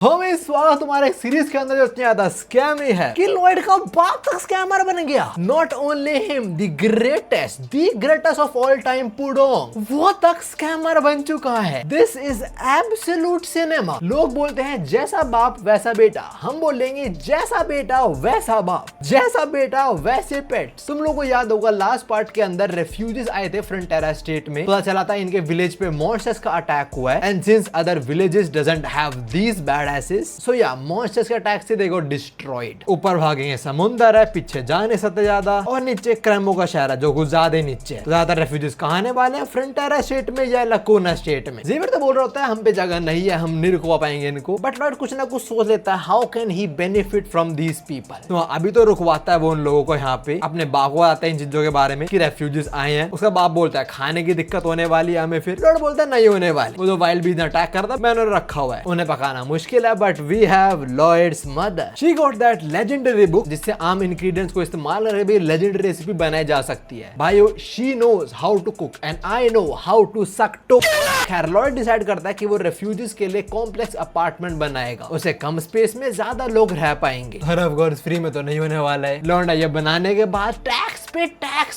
हमें स्वागत तुम्हारे सीरीज के अंदर जो इतनी ज्यादा स्कैमी है कि लॉयड का बाप तक स्कैमर बन गया। Not only him, the greatest of all time Pudong, वो तक स्कैमर बन चुका है। This is absolute cinema. लोग बोलते हैं जैसा बाप वैसा बेटा, हम बोलेंगे जैसा बेटा वैसा बाप, जैसा बेटा वैसे पेट। तुम लोगों को याद होगा लास्ट पार्ट के अंदर रेफ्यूजीज आए थे फ्रंटेरा स्टेट में, पता चला था इनके विलेज पे मॉन्स्टर्स का अटैक हुआ है and since other villages doesn't have these bad so या मॉन्स्टर्स के अटैक से देखो डिस्ट्रॉयड। ऊपर भागेंगे समुंदर है, पीछे जा नहीं सकते ज्यादा, और नीचे क्रेमो का शहर है जो कुछ ज्यादा ही नीचे है। तो ज्यादा रेफ्यूजीज कहाँ आने वाले हैं, फ्रंटेरा स्टेट में या लकोना स्टेट में। जेवियर तो बोल रहा होता है हम पे जगह नहीं है, हम नहीं रुकवा पाएंगे इनको, बट लॉयड कुछ ना कुछ सोच लेता है how can he benefit from these people. तो अभी तो रुकवाता है वो उन लोगों को यहाँ पे, अपने बाप को आता है इन चीजों के बारे में कि रेफ्यूजीज आए हैं। उसका बाप बोलता है खाने की दिक्कत होने वाली है हमें, फिर लॉयड बोलता है नहीं होने वाली। वो जो वाइल्ड बीज अटैक करता है मैंने रखा हुआ है, उन्हें पकाना मुश्किल है, but we have Lloyd's mother. She got that legendary book जिससे आम इंग्रेडिएंट्स को इस्तेमाल करके भी लेजेंडरी रेसिपी बनाई जा सकती है। भाइयों she knows how to cook and I know how to suck toe. खैर लॉयड डिसाइड करता है कि वो रेफ्यूजीज के लिए कॉम्प्लेक्स अपार्टमेंट बनाएगा, उसे कम स्पेस में ज्यादा लोग रह पाएंगे। हर ऑफ कोर्स फ्री में तो नहीं होने वाला है। लॉन्डा ये बनाने के बाद टैक्स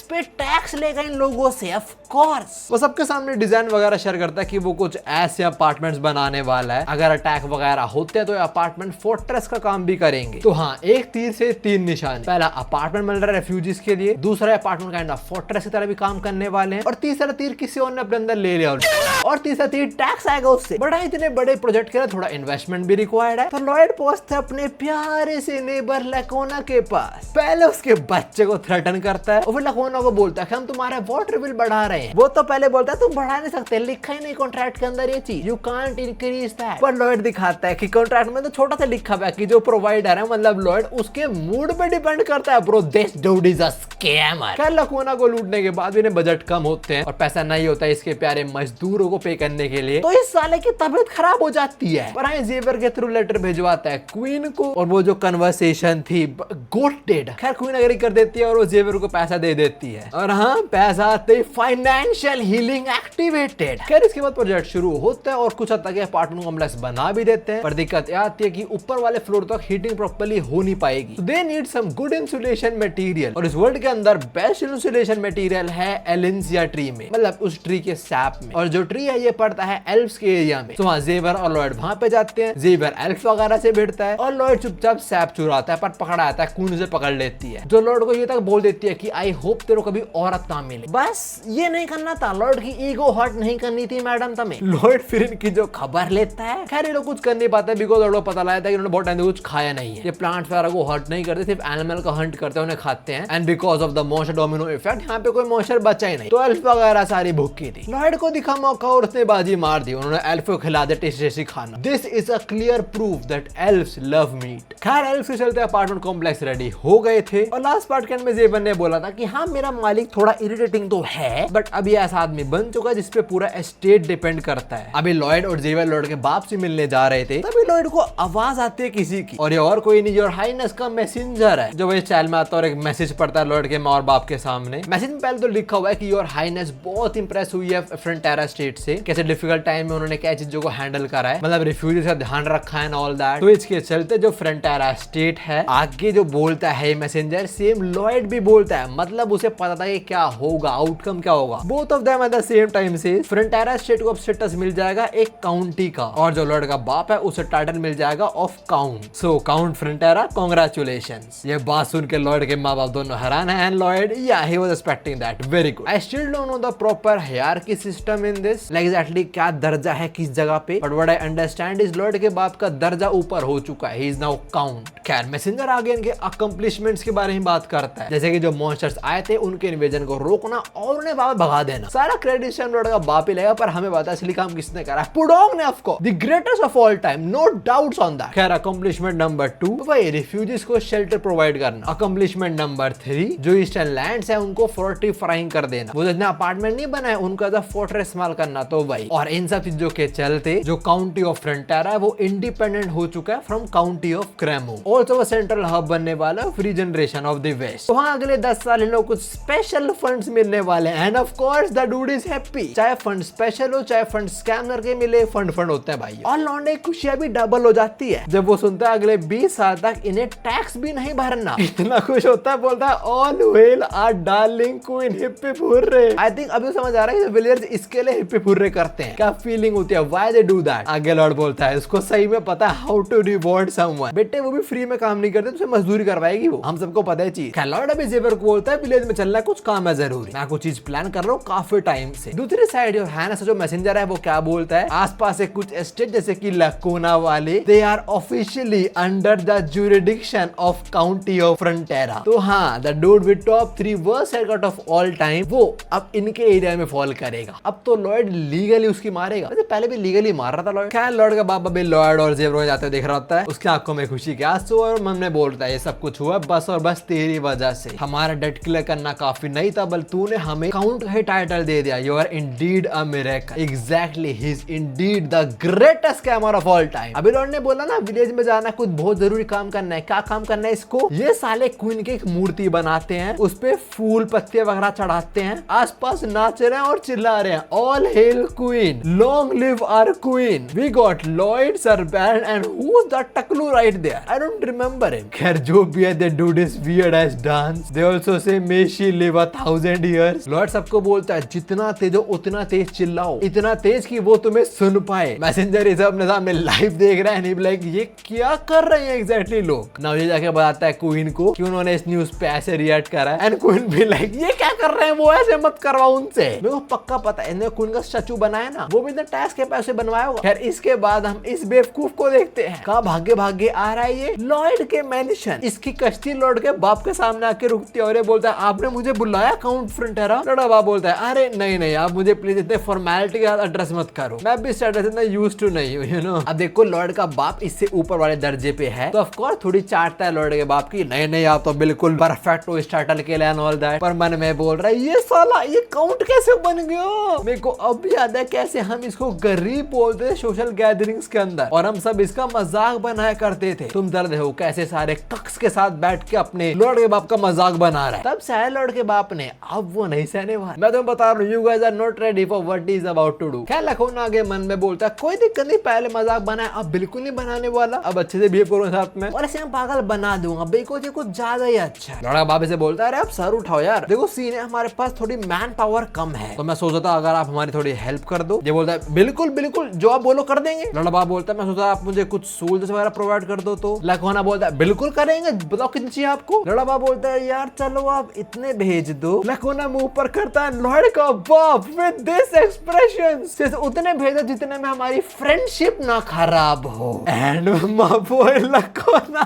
पे टैक्स लेगा इन लोगों से, ऑफ कोर्स। वो सबके सामने डिजाइन वगैरह शेयर करता है कि वो कुछ ऐसे अपार्टमेंट्स बनाने वाला है, अगर अटैक वगैरह होते हैं तो अपार्टमेंट फोर्ट्रेस का काम भी करेंगे। तो हाँ, एक तीर से तीन निशान। पहला अपार्टमेंट मिल रहा है रेफ्यूजीज के लिए, दूसरा अपार्टमेंट काइंड ऑफ फोर्ट्रेस की तरह भी काम करने वाले हैं, और तीसरा तीर किसी और ने अपने अंदर ले लिया, और तीसरा तीर टैक्स आएगा उससे। बड़ा इतने बड़े प्रोजेक्ट के लिए थोड़ा इन्वेस्टमेंट भी रिक्वायर्ड है। तो लॉयड पहुंचता है अपने प्यारे से नेबर लकोना के पास। पहले उसके बच्चे को थ्रेटन करता है और फिर लकोना को बोलता है कि हम तुम्हारा वाटर बिल बढ़ा रहे हैं। वो तो पहले बोलता है तुम बढ़ा नहीं सकते, लिखा ही नहीं कॉन्ट्रैक्ट के अंदर ये चीज, यू कांट इंक्रीज दैट। पर लॉयड दिखाता है कि कॉन्ट्रैक्ट में तो छोटा सा लिखा हुआ है कि जो प्रोवाइडर है मतलब लॉयड, उसके मूड पे डिपेंड करता है। Bro this dude is a scammer. खैर लकोना को लूटने के बाद भी बजट कम होते हैं और पैसा नहीं होता इसके प्यारे मजदूरों को पे करने के लिए, तो इस साले की तबीयत खराब हो जाती है। पर जेवियर के थ्रू लेटर भेजवाता है क्वीन को, और वो जो कन्वर्सेशन थी गोटेड। खैर क्वीन एग्री कर देती है और वो जेवियर को पैसा दे देती है, और हाँ पैसा आते फाइनेंशियल हीलिंग एक्टिवेटेड। खैर इसके बाद प्रोजेक्ट शुरू होता है और कुछ हद तक अपार्टमेंट कॉम्प्लेक्स बना भी देते हैं, पर दिक्कत यह आती है कि ऊपर वाले फ्लोर तक हीटिंग प्रॉपर्ली हो नहीं पाएगी। They need some good insulation material, और इस वर्ल्ड के अंदर बेस्ट इंसुलेशन मटेरियल है एलिंसिया ट्री में, मतलब उस ट्री के सैप में। और जो ट्री है ये पड़ता है एल्फ्स के एरिया में। तो वहाँ जेवियर और लॉयड वहां पे जाते हैं। जेवियर एल्फ वगैरह से भिड़ता है और लॉयड चुपचाप सैप चुराता है, पर पकड़ा आता है, खून से पकड़ लेती है, जो लॉयड को ये तक बोल देती है कि आई होप तेरे को कभी औरत ना मिले। बस ये नहीं करना था, लॉयड की ईगो हर्ट नहीं करनी थी मैडम तमें। लॉयड फिर इनकी जो खबर लेता है, खैर ये लोग कुछ कर नहीं पाते बिकॉज लॉयड को पता लगा था कि उन्होंने बहुत टाइम से कुछ खाया नहीं है। ये प्लांट्स वगैरह को हर्ट नहीं करते, सिर्फ एनिमल का हंट करते हैं, उन्हें खाते हैं, and because of the monster domino effect यहाँ पे कोई मॉन्स्टर बचा ही नहीं, तो एल्फ वगैरह सारी भूखी थी। लॉयड को दिखा मौका और उसने बाजी मार दी, उन्होंने एल्फ को खिला दिया टेस्टी खाना। This is a clear proof that elves love meat. खैर एल्फ के चलते अपार्टमेंट कॉम्प्लेक्स रेडी हो गए थे, और लास्ट पार्ट के एंड में जेवियर ने बोला था कि हाँ मेरा मालिक थोड़ा इरिटेटिंग तो है, बट अभी ऐसा आदमी बन चुका है जिसपे पूरा एस्टेट डिपेंड करता है। अभी लॉयड और जेवियर लॉयड के बाप से मिलने जा रहे थे, तभी लॉयड को आवाज आती है किसी की, और ये और कोई नहीं योर हाइनेस का मैसेंजर है, जो वही स्टाइल में आता है और एक मैसेज पढ़ता है लॉयड के माँ और बाप के सामने। मैसेज में पहले तो लिखा हुआ है कि योर हाइनेस बहुत इंप्रेस हुई है फ्रंटेरा स्टेट से, कैसे डिफिकल्ट टाइम में उन्होंने क्या चीजों को हैंडल करा है, मतलब रिफ्यूजीज का ध्यान रखा है एंड ऑल दैट। तो इसके चलते जो फ्रंटेरा स्टेट है आगे जो बोलता है मैसेंजर, सेम लॉयड भी बोलता है, मतलब उसे पता था कि क्या होगा, आउटकम क्या होगा। Both of them at the same time से फ्रंटेरा स्टेट को अब स्टेटस मिल जाएगा एक काउंटी का, और जो लॉयड का बाप है उसे टाइटल मिल जाएगा of count. So count Frontera, congratulations. ये बात सुन के लॉयड के माँ बाप दोनों हैरान है, एंड लॉयड या he was expecting that, very good. I still don't know the proper hierarchy system in this, like exactly क्या दर्जा है किस जगह पे, but what I understand is Lloyd के बाप का दर्जा ऊपर हो चुका है, ही इज नाउ काउंट। खैर मैसेंजर आगे इनके अकम्प्लिशमेंट्स के बारे में बात करता है, जैसे कि जो मॉन्स्टर्स आए थे उनके इन्वेजन को रोकना और उन्हें वापस भगा देना। सारा क्रेडिट लॉयड का बाप ही लेगा, पर हमें पता है असली काम किसने करा है, पुडोंग ने, of course the greatest of all time, no doubts on that. खैर अकम्प्लिशमेंट नंबर 2 भाई रिफ्यूजीज को शेल्टर प्रोवाइड करना। अकम्प्लिशमेंट नंबर 3 जो ईस्टर्न लैंड्स है उनको फोर्टिफाइंग कर देना, वो जितने अपार्टमेंट नहीं बनाए उनका एज अ फोर्ट्रेस इस्तेमाल करना। तो भाई और इन सब चीजों के चलते जो काउंटी ऑफ फ्रंटेरा है वो इंडिपेंडेंट हो चुका है from county of Cremo, also वो सेंट्रल हब बनने वाला free generation of the west. वहां अगले 10 साल इन लोग कुछ स्पेशल फंड्स मिलने वाले हैं and of course the dude is happy. चाहे फंड स्पेशल हो चाहे फंड स्कैम करके मिले, फंड होते हैं भाई। और लौंडे खुशियां भी डबल हो जाती है जब वो सुनता है अगले 20 साल तक इन्हें टैक्स भी नहीं भरना। इतना खुश होता है, बोलता है all well our darling queen, hip hip hooray. I think अभी समझ आ रहा है कि विलियर्स इसके लिए हिप्पी हुर्रे करते हैं। क्या फीलिंग होती है, व्हाई दे डू दैट। आगे लॉर्ड बोलता है उसको सही में पता है हाउ टू रिवॉर्ड समवन। बेटे वो भी फ्री में काम नहीं करते, तुझे मजदूरी करवाएगी वो, हम सबको पता है चीज। लॉर्ड अभी जेवर को बोलता है विलेज में चलना कुछ काम है जरूरी, मैं कुछ चीज प्लान कर रहा हूँ काफी टाइम से। दूसरी साइड हैनस जो मैसेंजर है वो क्या बोलता है, आसपास से कुछ स्टेट जैसे कि लकोना वाले they are officially under the jurisdiction of county of Frontera. तो हाँ, the dude with top 3 worst haircut of all time वो अब इनके एरिया में फॉल करेगा। अब तो लॉर्ड लीगली उसकी मारेगा, वैसे पहले भी लीगली मार रहा था लॉर्ड। क्या लॉर्ड का बाप अभी लॉर्ड और जेवर जाते देख रहा होता है, उसकी आंखों में खुशी के आंसू और मन में बोलता है ये सब कुछ हुआ बस और बस तेरी वजह से। हमारा डेट क्लियर करना काफी नहीं था, बल्कि तूने हमें काउंट का टाइटल दे दिया। You are indeed a miracle. Exactly, he is indeed the greatest scammer of all time. अभी लॉर्ड ने बोला ना विलेज में जाना कुछ बहुत जरूरी काम करना है। क्या काम करना है इसको, ये साले क्वीन की एक मूर्ति बनाते हैं, उस पे फूल पत्ते वगैरह चढ़ाते हैं, आसपास नाच रहे हैं और चिल्ला रहे हैं all hail queen, long live our queen, we got Lloyd Sarband and who is the टकलू right there, I don't remember him. खैर जो भी है, they do this weird ass dance, they also say may she live 1000 years। Lord सबको बोलता है जितना तेज हो उतना तेज चिल्लाओ, इतना तेज कि वो तुम्हें सुन पाए। मैसेंजर इसे अपने सामने लाइव देख रहा है, लाइक ये क्या कर रहे हैं एग्जैक्टली लोग। नाउ ये जाके बताता है क्वीन को कि उन्होंने इस न्यूज पे ऐसे रिएक्ट करा है एंड क्वीन भी लाइक ये क्या कर रहे हैं, वो ऐसे मत करवाओ उनसे। मेरे को पक्का पता है इन्होंने क्वीन का स्टैचू बनाया ना, वो भी इतने टैक्स के पैसे बनवाया होगा। खैर इसके बाद हम इस बेवकूफ को देखते हैं, कहाँ भागे भागे आ रहा है ये लॉर्ड के मैंशन। इसकी कश्ती लॉर्ड के बाप के सामने आके रुकती है और ये बोलता है आपने मुझे बुलाया काउंट फ्रंटेरा। लॉर्ड बाप बोलता है अरे नहीं आप मुझे प्लीज इतने फॉर्मेलिटी के साथ एड्रेस मत करो, मैं भी इस एड्रेस इतना यूज्ड टू नहीं हूं, यू नो। अब देखो लॉर्ड का बाप इससे ऊपर वाले दर्जे पे है तो ऑफ कोर्स थोड़ी चाटता है लॉर्ड के बाप की, नहीं आप तो बिल्कुल परफेक्ट हो इस टाइटल के लिए एंड ऑल दैट। पर मन में बोल रहा है ये साला ये काउंट कैसे बन गया। मेरे को अब याद है कैसे हम इसको गरीब बोलते थे सोशल गैदरिंग्स के अंदर और हम सब इसका मजाक बनाया करते थे। तुम दर्द हो कैसे सारे कक्स के साथ बैठ के अपने लॉर्ड के बाप का मजाक बना रहा है। तब सह लॉर्ड के बाप ने, अब वो नहीं सहने वाला। मैं तुम्हें बता रहा हूँ, you guys are not ready for what he is about to do. खैर लखनऊ आगे मन में बोलता है कोई दिक्कत नहीं, पहले मजाक बनाया अब बिल्कुल नहीं बनाने वाला, अब अच्छे से बिहेव करो साथ में और ऐसे पागल बना दूंगा बेको जी कुछ ज्यादा ही अच्छा। लड़का बाबे से बोलता है अरे आप सर उठाओ यार, देखो सीन है हमारे पास थोड़ी मैन पावर कम है तो मैं सोचा था अगर आप हमारी थोड़ी हेल्प कर दो। ये बोलता है बिल्कुल जो आप बोलो कर देंगे। लड़का बाप बोलता है मैं सोचा आप मुझे कुछ सोल्जर्स वगैरह प्रोवाइड कर दो। तो लखवाना बोलता है बिल्कुल करेंगे, बताओ कितनी चाहिए आपको। लड़का बाप बोलता है यार चलो आप इतने भेज दो। लखवाना मुंह पर करता है लॉर्ड का बाप विद दिस एक्सप्रेशन, सिर्फ उतने भेजो जितने में हमारी फ्रेंडशिप ना खराब हो। एंड माय बॉय लखवाना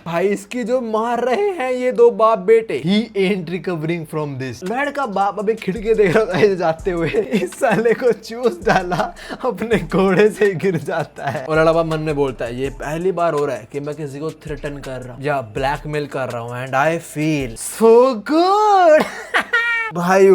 भाई इसकी जो मार रहे हैं ये दो बाप बेटे, ही एंट रिकवरिंग फ्रॉम दिस। लॉर्ड का बाप अभी खिड़की देख रहा था जाते हुए, इस साले को चूस डाला, अपने घोड़े से गिर जाता है। और लड़का मन में बोलता है ये पहली बार हो रहा है कि मैं किसी को थ्रेटन कर रहा हूँ या ब्लैकमेल कर रहा हूँ and I feel so good. भाई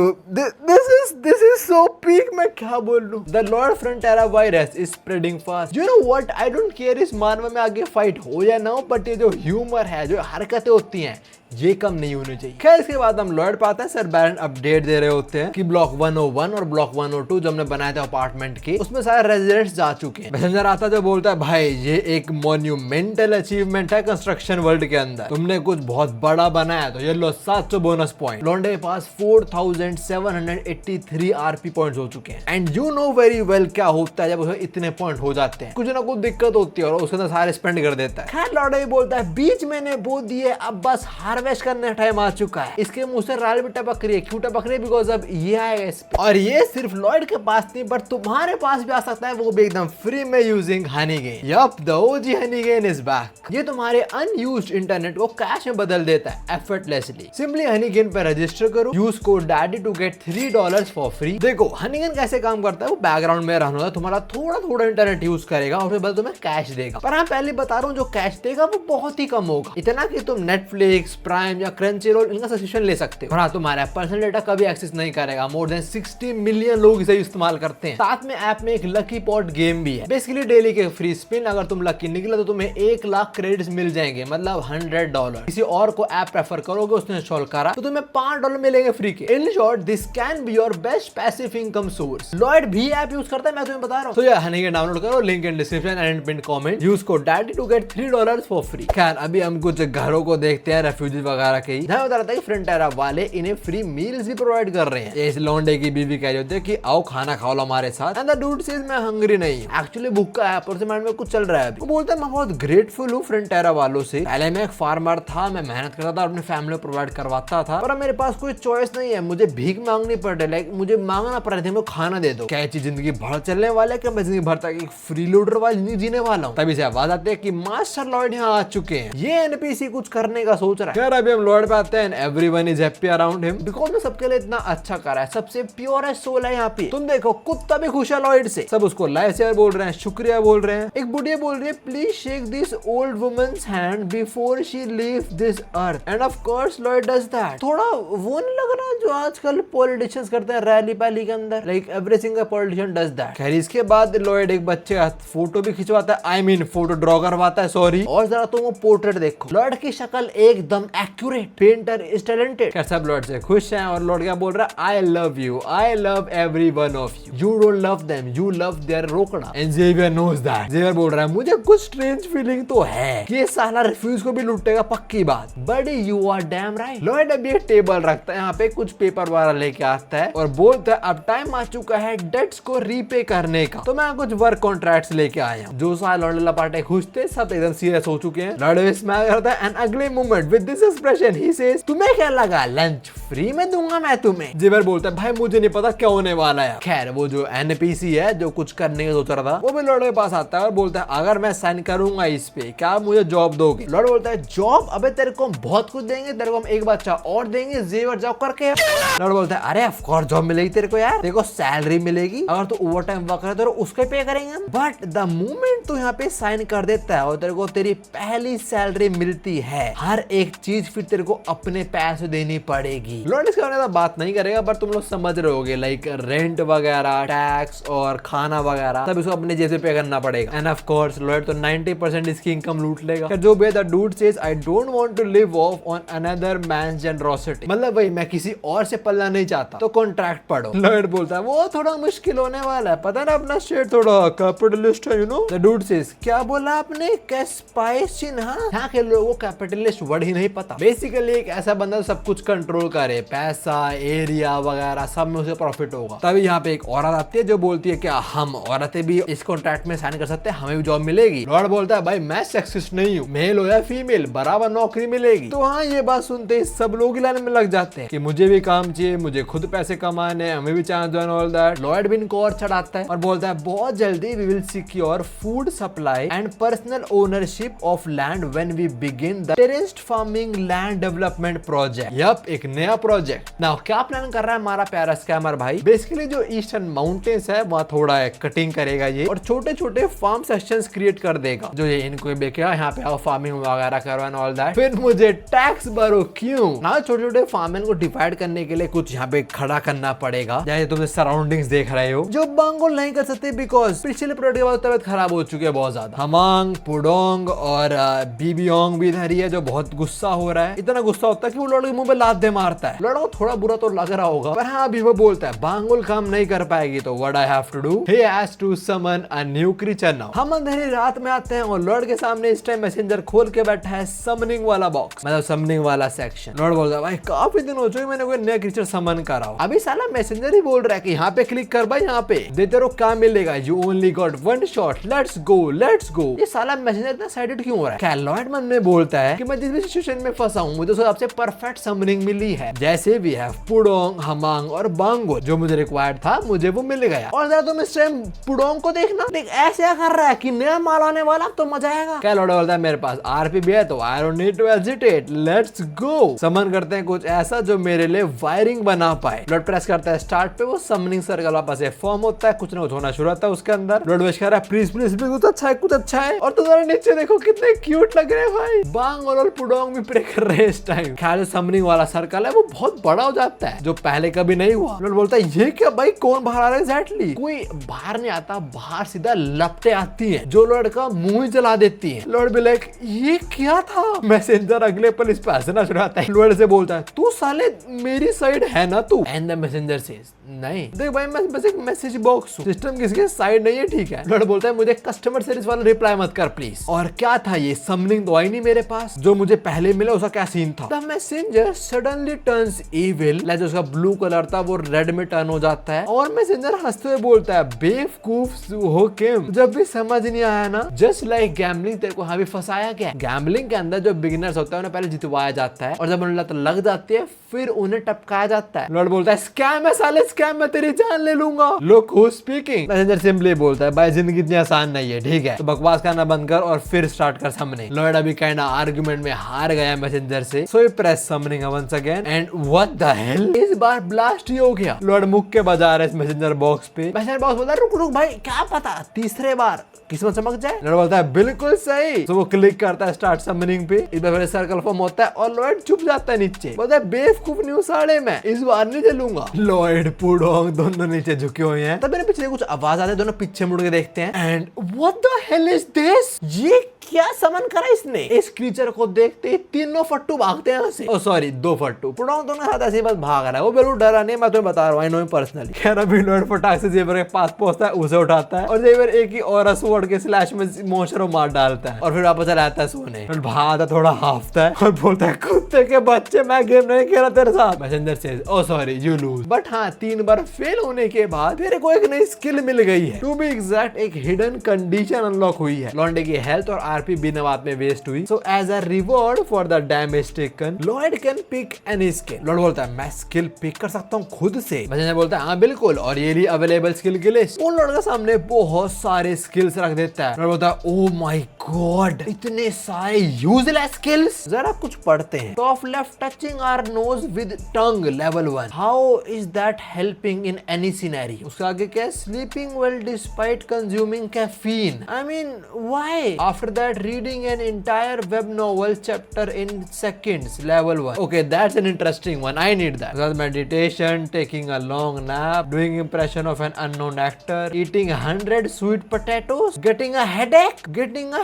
this is so peak, मैं क्या बोल लूं। The Lord Frontera virus is spreading fast. You know what? I don't care इस मानव में आगे फाइट हो या ना हो, बट ये जो ह्यूमर है, जो हरकतें होती हैं, ये कम नहीं होनी चाहिए। खैर इसके बाद हम लॉर्ड पाते हैं, सर बैरन अपडेट दे रहे होते हैं कि ब्लॉक 101 और ब्लॉक 102 जो हमने बनाए थे अपार्टमेंट के, उसमें सारे रेजिडेंट्स जा चुके हैं। मैसेंजर आता जो बोलता है भाई ये एक मोन्यूमेंटल अचीवमेंट है कंस्ट्रक्शन वर्ल्ड के अंदर, तुमने कुछ बहुत बड़ा बनाया तो ये लो 700 बोनस पॉइंट। लॉन्डे के पास 4783 आरपी पॉइंट्स हो चुके हैं। And you know very well क्या होता है जब उसमें इतने पॉइंट हो जाते हैं, कुछ ना कुछ दिक्कत होती है और उसके अंदर सारे स्पेंड कर देता है। खैर लॉर्डे बोलता है बीच मैंने बो दिए, अब बस हार्वेस्ट करने का टाइम आ चुका है। इसके मुंह से राल भी टपक रही है, क्यों टपक रही है, बिकॉज अब ये आएगा इस पे। और ये सिर्फ लॉर्ड के पास नहीं बट तुम्हारे पास भी आ सकता है, वो भी एकदम फ्री में using Honeygain. Yup, the OG Honeygain is back. ये तुम्हारे अनयूज्ड इंटरनेट को कैश में बदल देता है एफर्टलेसली। सिंपली हनीगेन पे रजिस्टर करो, use code daddy to get $3 for free. देखो हनीगेन कैसे काम करता है, वो बैकग्राउंड में रन होता है, तुम्हारा थोड़ा इंटरनेट यूज करेगा और फिर बाद तुम्हें कैश देगा। पर हाँ पहले बता रहा हूँ जो कैश देगा वो बहुत ही कम होगा, इतना कि तुम नेटफ्लिक्स, प्राइम या क्रंची रोल इनका सब्सक्रिप्शन ले सकते हो। और हाँ, तुम्हारा पर्सनल डेटा कभी एक्सेस नहीं करेगा। मोर देन 60 मिलियन लोग इसे इस्तेमाल करते हैं। साथ में ऐप में एक लकी पॉट गेम भी है। बेसिकली डेली के फ्री स्पिन, अगर तुम लकी निकले तो तुम्हें 1 लाख क्रेडिट्स मिल जाएंगे, मतलब $100। किसी और को ऐप प्रेफर करोगे, उसने इंस्टॉल करा तो तुम्हें $5 मिलेंगे फ्री के। In short this can be your best passive income source. Lloyd भी ऐप यूज करता है, मैं तुम्हें बता रहा हूँ। तो यार हनी के डाउनलोड करो, link in description and pin comment. Use code daddy to get $3 for free. खैर अभी हम कुछ घरों को देखते हैं, रेफ्यूजी वगैरह के ही। मैं बता रहा था कि फ्रंटेरा वाले इन्हें फ्री मील्स भी प्रोवाइड कर रहे हैं। इस लौंडे की बीवी कह रही होती है कि आओ खाना खाओ हमारे साथ। एंड द डूड सेज मैं हंग्री नहीं हूं, एक्चुअली भूखा है, पर से माइंड में कुछ चल रहा है अभी। वो बोलता है मैं बहुत ग्रेटफुल हूँ फ्रंटेरा वालों से। पहले मैं एक फार्मर था, मैं मेहनत करता था, अपनी फैमिली को प्रोवाइड करवाता था, पर अब मेरे पास कोई चॉइस नहीं है, मुझे भीख मांगनी पड़ रही है। लाइक मुझे मांगना पड़ रहा है, खाना दे दो। क्या जिंदगी भर चलने वाला है, क्या मैं जिंदगी भर तक एक फ्री लूडर वाली जिंदगी जीने वाला हूँ? तभी से आवाज आती है कि मास्टर लॉयड यहाँ आ चुके हैं, ये एनपीसी कुछ करने का सोच रहा है। यार अभी हम लॉयड पे आते हैं, everyone is happy around him because वो सबके लिए इतना अच्छा कर रहा है। सबसे प्योरेस्ट सोल है यहाँ पे। तुम देखो कुत्ता भी खुश है लॉयड से, सब उसको लाइफ शेयर बोल रहे हैं, शुक्रिया बोल रहे हैं। एक बुढ़िया बोल रही है please shake this old woman's hand before she leave this earth, and of course Lloyd does that. थोड़ा वो नहीं लग रहा जो आजकल पॉलिटिशियंस करते हैं रैली पैली के अंदर, like every single politician does that. खैर इसके बाद लॉयड एक बच्चे का फोटो भी खिंचवाता है, आई मीन फोटो ड्रॉ करवाता है, सॉरी। और जरा तुम वो पोर्ट्रेट देखो, लॉयड की शक्ल एकदम एक्यूरेट, पेंटर इज टैलेंटेड। क्या सब लॉयड से खुश हैं? और लॉयड क्या बोल रहा है? I love you, I love every one of you, you don't love them, you love their रोकड़ा। And Xavier knows that. Xavier बोल रहा है मुझे कुछ स्ट्रेंज फीलिंग तो है कि ये साला रिफ्यूज को भी लूटेगा, पक्की बात। बड़ी you are damn right. Lloyd अभी एक टेबल रखता है, यहाँ पे कुछ पेपर वाला लेके आता है और बोलता है अब टाइम आ चुका है डेट्स को रीपे करने का। तो मैं कुछ वर्क कॉन्ट्रैक्ट्स लेके आया हूँ। जो सारे लॉयड लपाटे खुश थे, सब एकदम सीरियस हो चुके हैं। लॉयड स्माइल करता है एंड अगले moment with this expression he says तुम्हें क्या लगा लंच फ्री में दूंगा मैं तुम्हें? जेवियर बोलता है भाई मुझे नहीं पता क्या होने वाला है। खैर वो जो एनपीसी है जो कुछ करने का सोच रहा था, वो भी लॉयड के पास आता है और बोलता है अगर मैं साइन करूंगा इस पे, क्या मुझे जॉब दोगे? लॉयड बोलता है जॉब? अबे तेरे को हम बहुत कुछ देंगे, तेरे को हम एक बच्चा और देंगे, जेवियर जॉब करके। लॉयड बोलता है अरे ऑफ कोर्स जॉब मिलेगी तेरे को यार, तेरे को सैलरी मिलेगी, अगर तू ओवर टाइम वर्क करे तो उसके पे करेंगे। बट द मोमेंट तू यहाँ पे साइन कर देता है और तेरे को तेरी पहली सैलरी मिलती है, हर एक चीज फिर तेरे को अपने पैसे देनी पड़ेगी। लॉयड इसके बारे में बात नहीं करेगा, पर तुम लोग समझ रहे होगे, लाइक रेंट वगैरह, टैक्स और खाना वगैरह सब इसको अपने जैसे पे करना पड़ेगा। एंड ऑफ कोर्स लॉयड तो 90% इसकी इनकम लूट लेगा। जो भी the dude says I don't want to live off on another man's generosity, मतलब भाई मैं किसी और से पल्ला नहीं चाहता, तो कॉन्ट्रैक्ट पढ़ो। लॉयड बोलता है वो थोड़ा मुश्किल होने वाला है, पता ना अपना शेयर थोड़ा कैपिटलिस्ट है, you know. The dude says क्या बोला आपने? कैस्पाइसिन? हाँ, यहाँ के लोगों को कैपिटलिस्ट वर्ड ही नहीं पता। बेसिकली एक ऐसा बंदा सब कुछ कंट्रोल करे, पैसा, एरिया वगैरह सब में उसे प्रॉफिट होगा। तभी यहाँ पे एक औरत आती है जो बोलती है क्या हम औरतें भी इस कॉन्ट्रैक्ट में साइन कर सकते हैं, हमें भी जॉब मिलेगी? लॉयड बोलता है भाई मैं सेक्सिस्ट नहीं हूँ, मेल हो या फीमेल बराबर नौकरी मिलेगी। तो हाँ ये बात सुनते ही सब लोग लाइन में लग जाते हैं कि मुझे भी काम चाहिए, मुझे खुद पैसे कमाने, हमें भी chance and all that. Lloyd भी इनको और चढ़ाता है और बोलता है बहुत जल्दी we will secure food supply and personal ownership of land when we begin the terraced farming land development project. Yup, एक नया प्रोजेक्ट। नाउ क्या प्लान कर रहा है हमारा प्यारा स्कैमर भाई? बेसिकली जो ईस्टर्न माउंटेन्स है वहाँ थोड़ा कटिंग करेगा ये और छोटे छोटे फार्म सेक्शंस क्रिएट कर देगा, जो ये इनको बेचेगा, यहाँ पे फार्मिंग वगैरह करो एंड ऑल दैट। फिर मुझे टैक्स भरो क्यों ना? छोटे छोटे फार्मिंग को डिवाइड करने के लिए कुछ यहाँ पे खड़ा करना पड़ेगा, जैसे तुम सराउंडिंग्स देख रहे हो, जो बांगोल नहीं कर सकते बिकॉज पिछले प्रोजेक्ट के बाद तबियत खराब हो चुकी है बहुत ज्यादा। हमांग, पुडोंग और बीबियोंग भी इधर ही है जो बहुत गुस्सा हो रहा है। इतना गुस्सा होता है कि वो लॉयड के मुंह पे लात दे मारता है। लॉयड को थोड़ा बुरा तो लग रहा होगा, पर हाँ अभी वो बोलता है बांगोल काम नहीं कर पाएगी, तो what I have to do, he has to summon a new creature now. हम अंधेरी रात में आते हैं और लॉयड के सामने इस टाइम मैसेंजर खोल के बैठा है समनिंग वाला बॉक्स, मतलब समनिंग वाला सेक्शन। लॉयड बोलता है भाई काफी दिन हो चुके मैंने कोई नया क्रीचर समन करा हो। अभी साला मैसेंजर ही बोल रहा है कि यहाँ पे क्लिक कर भाई, यहाँ पे देते रहो काम मिलेगा, you only got one shot, let's go let's go. ये साला मैसेंजर इतना एक्साइटेड क्यों हो रहा है? क्या लॉयड मन में बोलता है कि मैं जिस भी सिचुएशन में फंसा हूँ मुझे सबसे परफेक्ट समनिंग मिली है, जैसे भी है पुडोंग, हमांग और बांगोल, जो मुझे रिक्वायर्ड था मुझे वो मिल गया। और जरा तुम इस टाइम पुडोंग को देखना, देख ऐसे कर रहा है कि नया माल आने वाला, तो मजा आएगा। क्या लॉयड बोलता है मेरे पास आरपी भी है तो I don't need to hesitate, let's go. Summon करते हैं कुछ ऐसा जो मेरे लिए वायरिंग बना पाए। लॉयड प्रेस करता है स्टार्ट पे, वो समनिंग सर्कल वापस से फॉर्म होता है, कुछ ना कुछ होना शुरू होता है उसके अंदर। लॉयड विश कर रहा है प्लीज प्लीज प्लीज कुछ अच्छा है कुछ अच्छा है। और तुम्हारे नीचे देखो कितने क्यूट लग रहे हैं भाई, बांगोल और पुडोंग भी एक रेस टाइम। ख्याल समनिंग वाला सर्कल है वो बहुत बड़ा हो जाता है जो पहले कभी नहीं हुआ। लॉर्ड बोलता है ये क्या भाई, कौन बाहर आ रहा है एग्जैक्टली? कोई बाहर नहीं आता, बाहर सीधा लपटे आती है जो लॉर्ड का मुंह ही जला देती है। लॉर्ड भी लाइक ये क्या था? मैसेंजर अगले पल इस पे हंसना शुरू होता है। लॉर्ड से बोलता है तू साले मेरी साइड है ना तू? एंड द मैसेंजर सेज नहीं देख भाई मैं बस एक मैसेज बॉक्स हूँ, सिस्टम किसी साइड नहीं है, ठीक है। लॉर्ड बोलता है मुझे कस्टमर सर्विस वाला रिप्लाई मत कर प्लीज। और क्या था ये समनिंग तो आई नहीं मेरे पास, जो मुझे पहले मिला उसका क्या सीन था? The messenger suddenly turns evil, जो उसका ब्लू कलर था वो रेड में टर्न हो जाता है और मैसेंजर हंसते हुए बोलता है बेवकूफ हो किम, जब भी समझ नहीं आया ना, जस्ट लाइक गैम्बलिंग तेरे को हाँ भी फंसाया गया। गैम्बलिंग के अंदर जो बिगिनर्स होता है उन्हें पहले जितवाया जाता है और जब उन्हें लत लग जाती है फिर उन्हें टपकाया जाता है। लॉर्ड बोलता है स्कैम है साले, स्कैम, मैं तेरी जान ले लूंगा। Look who speaking. Messenger simply बोलता है भाई जिंदगी इतनी आसान नहीं है, ठीक है, तो बकवास करना बंद कर और फिर स्टार्ट कर समनिंग। लॉर्ड अभी काइंड आर्गुमेंट में हार गया मैसेंजर से, so he press summoning once again and what the hell, इस बार ब्लास्ट ही हो गया। लॉर्ड मुक्के बजा रहे इस मैसेंजर बॉक्स पे। मैसेंजर बॉक्स बोलता है रुक रुक भाई क्या पता तीसरे बार किस्मत चमक जाए। लॉर्ड बोलता है बिल्कुल सही, तो वो क्लिक करता है स्टार्ट समनिंग पे। इस बार सर्कल फॉर्म होता है और लॉर्ड चुप जाता है नीचे। बोलता है बेवकूफ न्यू साड़े में इस बार नहीं चलूंगा। लॉर्ड पुडोंग दोनों नीचे झुके हुए हैं। तब मेरे पीछे कुछ आवाज आती है, दोनों पीछे मुड़ के देखते हैं and what the hell is this, ये क्या समन करा इसने? इस क्रीचर को देखते ही तीनों फट्टू भागते हैं यहाँ से। सॉरी दो फट्टू। पुडोंग दोनों साथ ऐसे बस भाग रहा है, वो बिल्कुल डरा नहीं, मैं तुम्हें बता रहा हूँ, आई नो हिम पर्सनली। खैर अभी लॉर्ड फटाक से जेवर के पास पहुंचता है, उसे उठाता है और जेवर एक ही और स्वॉर्ड के स्लैश में मोशर मार डालता है और फिर वापस रहता है सोने। भागता थोड़ा हाफता है और बोलता है कुत्ते के बच्चे मैं गेम नहीं खेला तेरे साथ। Messenger says oh sorry you lose, but हाँ 3 बार फेल होने के बाद तेरे को एक नई स्किल मिल गई है। टू बी एग्जैक्ट एक हिडन कंडीशन अनलॉक हुई है। लॉन्डे की हेल्थ और आरपी बिना बात में वेस्ट हुई, so as a reward for the damage taken Lord can pick any skill. Lord बोलता है मैं स्किल पिक कर सकता हूँ खुद से। मैसेंजर बोलता है हाँ बिल्कुल, और ये लिए अवेलेबल स्किल की लिस्ट। उन लॉर्ड के सामने बहुत सारे स्किल्स रख देता है। लॉर्ड बोलता है ओ माय गॉड इतने सारे यूजलेस स्किल्स। जरा कुछ पढ़ते हैं। Top left touching our nose with tongue level 1, how is that helping in any scenario? उसके आगे क्या है? Sleeping well despite consuming caffeine, I mean why? After that reading an entire web novel chapter in seconds level 1, okay that's an interesting one, I need that. Meditation, taking a long nap, doing impression of an unknown actor, eating 100 sweet potatoes, getting a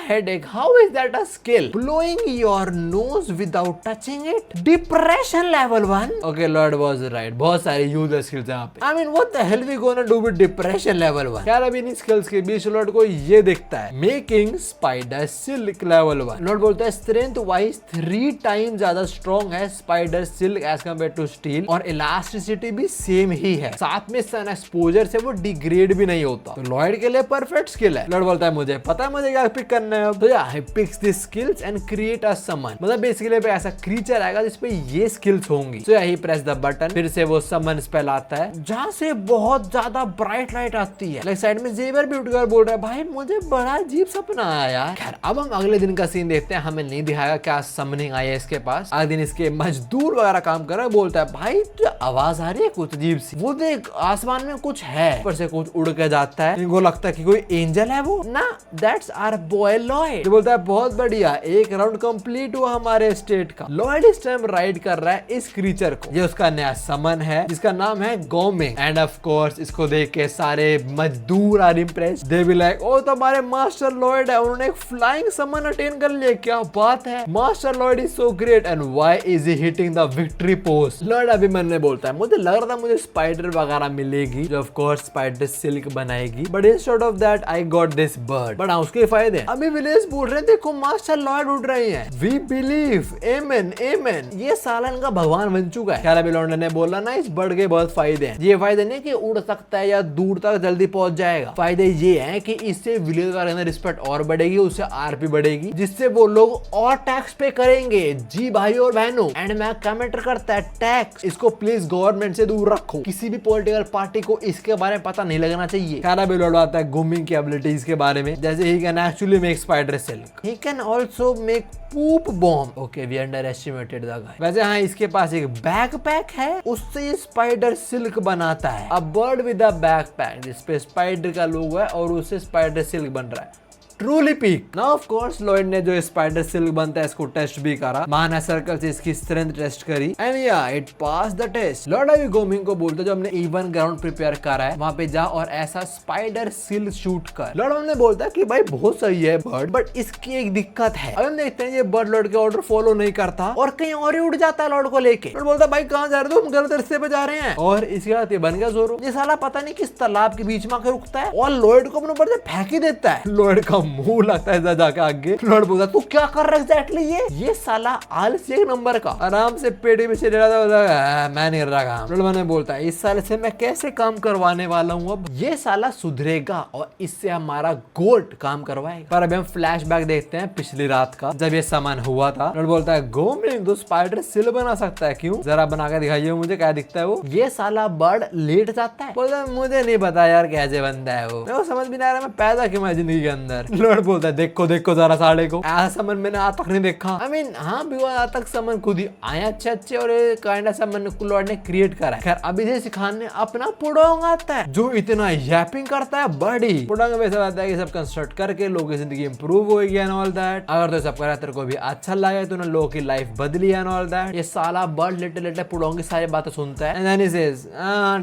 headache, how is that a skill? Blowing your nose without touching it, depression level 1, okay Lord was right, बहुत सारे user skills यहाँ पे। I mean what the hell we gonna do with depression level 1? यार अभी इन skills के बीच Lord को ये दिखता है making spider silk level 1। Lord बोलता है स्ट्रेंथ वाइज 3 टाइम ज्यादा स्ट्रॉन्ग है spider silk as compare to steel, और इलास्टिसिटी भी सेम ही है, साथ में सन एक्सपोजर से वो डिग्रेड भी नहीं होता, तो लॉर्ड के लिए परफेक्ट स्किल है। लॉर्ड बोलता है मुझे पता है मुझे क्या पिक करना है, तो he picks the skills and create a summon, मतलब बेसिकली पे ऐसा क्रीचर आएगा जिसपे ये स्किल्स होंगी। तो ही प्रेस द बटन, फिर से वो समन स्पेल आता है जहां से बहुत ज्यादा ब्राइट लाइट आती है। लाइक साइड में जेवर भी उठकर बोल रहा है भाई मुझे बड़ा अजीब सपना आया यार। खैर अब हम अगले दिन का सीन देखते हैं, हमें नहीं दिखाया क्या समनिंग आई है इसके पास। अगले दिन इसके मजदूर वगैरह काम कर रहा है, बोलता है भाई तो आवाज आ रही है कुछ अजीब सी, वो देख आसमान में कुछ है, ऊपर से कुछ उड़ के जाता है, इनको लगता है कि कोई एंजल है वो ना, दैट्स आवर बॉय लॉयड। बोलता है बहुत बढ़िया, एक राउंड कंप्लीट हुआ हमारे स्टेट का। लॉयड इस टाइम राइड कर रहा है इस क्रीचर को, ये उसका नया समन है जिसका नाम है गोमिंग, एंड ऑफ कोर्स इसको देख के सारे मजदूर are impressed, they be like oh तुम्हारे मास्टर लॉयड है, उन्होंने एक फ्लाइंग समन अटेन कर लिया, क्या बात है, master Lloyd is so great and why is he hitting the victory post. Lloyd अभी मन में बोलता है मुझे लग रहा था मुझे स्पाइडर वगैरह मिलेगी जो ऑफ कोर्स स्पाइडर सिल्क बनाएगी, but instead of that I got this bird. But उसके फायदे अभी विलेज बोल रहे हैं देखो मास्टर लॉयड उड़ रहे हैं, वी बिलीव, आमेन आमेन, ये साला इनका भगवान बन चुका है। खैर अभी लॉयड ने बोला ना इस बर्ड के बहुत फायदे हैं, ये फायदे नहीं कि उड़ सकता है या दूर तक जल्दी पहुंच जाएगा, फायदे ये हैं कि इससे विलेज का रहना रिस्पेक्ट और बढ़ेगी, उससे आरपी बढ़ेगी, जिससे वो लोग और टैक्स पे करेंगे। जी भाई और बहनों, एंड मैं कमेंट करता है टैक्स इसको प्लीज गवर्नमेंट से दूर रखो, किसी भी पॉलिटिकल पार्टी को इसके बारे में पता नहीं लगना चाहिए। खैर अभी लॉयड आता है गोमिंग की एबिलिटीज के बारे में, जैसे he can actually make spider silk, he can also make poop bomb, okay we underestimated the guy. वैसे हाँ इसके पास एक बैकपैक है, उससे ये स्पाइडर सिल्क बनाता है, a bird with a backpack जिसपे स्पाइडर का लोगो है और उससे स्पाइडर सिल्क बन रहा है। Truly peak. Now of course Lloyd ने जो स्पाइडर सिल्क बनता है इसको टेस्ट भी करा, माना सर्कल से इसकी स्ट्रेंथ टेस्ट करी and yeah it pass the test. Lord अभी गोमिंग को बोलते जो हमने इवन ग्राउंड प्रिपेयर करा है वहां पे जा और ऐसा स्पाइडर सिल्क शूट कर। लॉर्ड हमने बोलता कि भाई बहुत सही है बर्ड, बट इसकी एक दिक्कत है। अब हम देखते हैं ये बर्ड लॉर्ड के ऑर्डर फॉलो नहीं करता और कहीं और ही उड़ जाता है लॉर्ड को लेके। लॉर्ड बोलता भाई कहां जा रहे हो तुम, गलत रास्ते पे जा रहे हैं। और इसके बाद ये बन गया जोरो। ये साला पता नहीं किस तालाब के बीच में आकर रुकता है और लॉर्ड को अपने ऊपर से फेंक ही देता है। लॉर्ड का मुंह लगता है जाके आगे। लॉर्ड बोलता तू क्या कर रहा है एग्जैक्टली ये साला आलसी एक नंबर का, आराम से पेटी पीछे ले रहा था, मैं नहीं रहा काम। लॉर्ड बोलता है इस साल से मैं कैसे काम करवाने वाला हूँ, अब ये साला सुधरेगा और इससे हमारा गोल्ड काम करवाएगा। पर अभी हम फ्लैशबैक देखते हैं पिछली रात का जब ये सामान हुआ था। लॉर्ड बोलता है गोमिंग तो स्पाइडर सिल बना सकता है, क्यों जरा बना के दिखाइए मुझे क्या दिखता है वो। ये साला बर्ड लेट जाता है, बोलता है मुझे नहीं पता यार कैसे बनता है वो, मैं समझ भी नहीं आ रहा मैं पैदा क्यों मैं जिंदगी के अंदर। लॉर्ड बोलता है देखो देखो जरा साले को, ऐसा सामान मैंने आज तक नहीं देखा। आई मीन हाँ भी आज तक सामान खुद ही आए अच्छे और काइंड ऑफ सामान लॉर्ड ने क्रिएट करा है। खैर अभी जैसे खान ने अपना पुडोंग आता है जो इतना यैपिंग करता है बड़ी। पुडोंग वैसे बात है कि सब कंस्ट्रक्ट करके लोगों की जिंदगी इंप्रूव होगी एंड ऑल दैट। अगर तो सब करा तेरे को भी अच्छा लगे तो ना लोगों की लाइफ बदली एंड ऑल दैट। ये साला बर्ड लेटे लेटे पुडोंग की सारी बातें सुनता है एंड देन ही सेज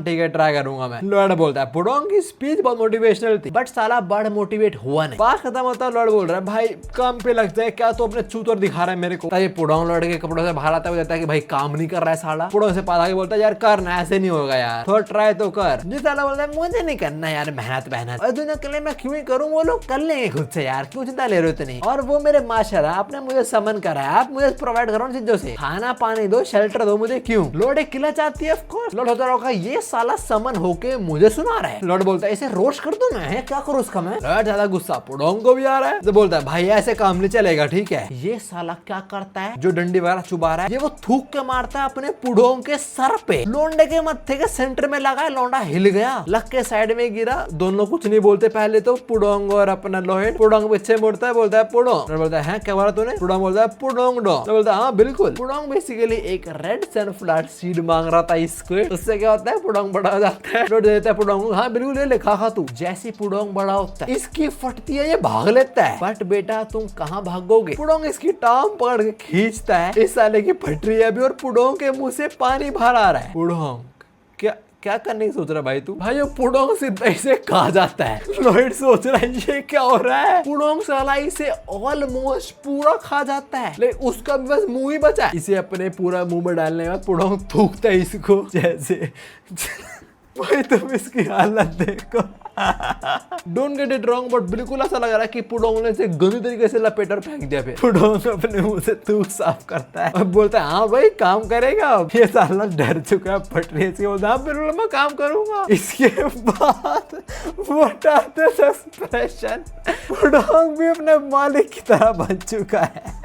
ठीक है ट्राई करूंगा मैं। लॉर्ड बोलता है पुडोंग की स्पीच बहुत मोटिवेशनल थी बट साला बर्ड मोटिवेट हुआ नहीं। बात खत्म होता है लॉर्ड बोल रहा है भाई काम पे लग जाए क्या, तो अपने चूतर दिखा रहा है मेरे को। ये पुडोंग लॉर्ड के कपड़ों से बाहर आता है, कहता है कि भाई काम नहीं कर रहा है साला। पुडोंग से पास आके बोलता है यार करना ऐसे नहीं होगा यार, थोड़ा ट्राई तो कर। जी साला बोलता है मुझे नहीं करना यार मेहनत और दुनिया के लिए मैं क्यों ही करूं, वो लोग कर लेंगे खुद से यार, क्यों चिंता ले रहे हो इतनी। और वो मेरे माशरा आपने मुझे समन करा है, आप मुझे प्रोवाइड करो चीजों से, खाना पानी दो शेल्टर दो मुझे, क्यों। लॉर्ड एक किला चाहती है ऑफ कोर्स। लॉर्ड होता रहा ये साला समन होके मुझे सुना रहा है। लॉर्ड बोलता है इसे रोस्ट कर दूं मैं, क्या करूं उसका मैं। लॉर्ड ज्यादा गुस्सा पुडोंग को भी आ रहा है तो बोलता है भाई ऐसे काम नहीं चलेगा ठीक है। ये साला क्या करता है जो डंडी वगैरह चुबा रहा है ये वो थूक के मारता है अपने पुडोंग के सर पे। लोंडे के मत्थे के सेंटर में लगा, लौंडा हिल गया, लक के साइड में गिरा। दोनों कुछ नहीं बोलते पहले तो पुडोंग और अपना लॉयड। पुडोंग पीछे मुड़ता है बोलता है पुडोंग। बोलता है क्या बोला तूने। पुडोंग बोलता है पुडोंग डो। बोलता है हाँ बिल्कुल। पुडोंग बेसिकली एक रेड सनफ्लावर सीड मांग रहा था इसको, उससे क्या होता है पुडोंग बड़ा हो जाता है। लौट देता है पुडोंग, हाँ बिल्कुल ले खा तू। जैसे पुडोंग बड़ा होता है इसकी फटती है ये भाग लेता है, बट बेटा तुम कहाँ भागोगे। पुडोंग इसकी टांग पकड़ के खींचता है, इस साले की फट रही है अभी और पुडोंग के मुंह से पानी बाहर आ रहा है। पुडोंग क्या करने की सोच रहा है भाई तू। भाई पुडोंग सीधा इसे खा जाता है। लॉयड सोच रहा है ये क्या हो रहा है। पुडोंग साला इसे ऑलमोस्ट पूरा खा जाता है लेकिन उसका भी बस मुंह ही बचा है। इसे अपने पूरा मुंह में डालने के बाद पुडोंग थूकता है इसको जैसे भाई तुम इसकी हालत देखो। Don't get it wrong but बिल्कुल ऐसा लग रहा है कि पुडोंग ने इसे गंदी तरीके से लपेट और फेंक दिया। फिर पुडोंग अपने मुंह से थूक साफ करता है और बोलता है हाँ भाई काम करेगा। अब ये साला डर चुका है फटने से, बोलता है बिल्कुल मैं काम करूंगा। इसके बाद वो एक्सप्रेशन पुडोंग भी अपने मालिक की तरह बन चुका है।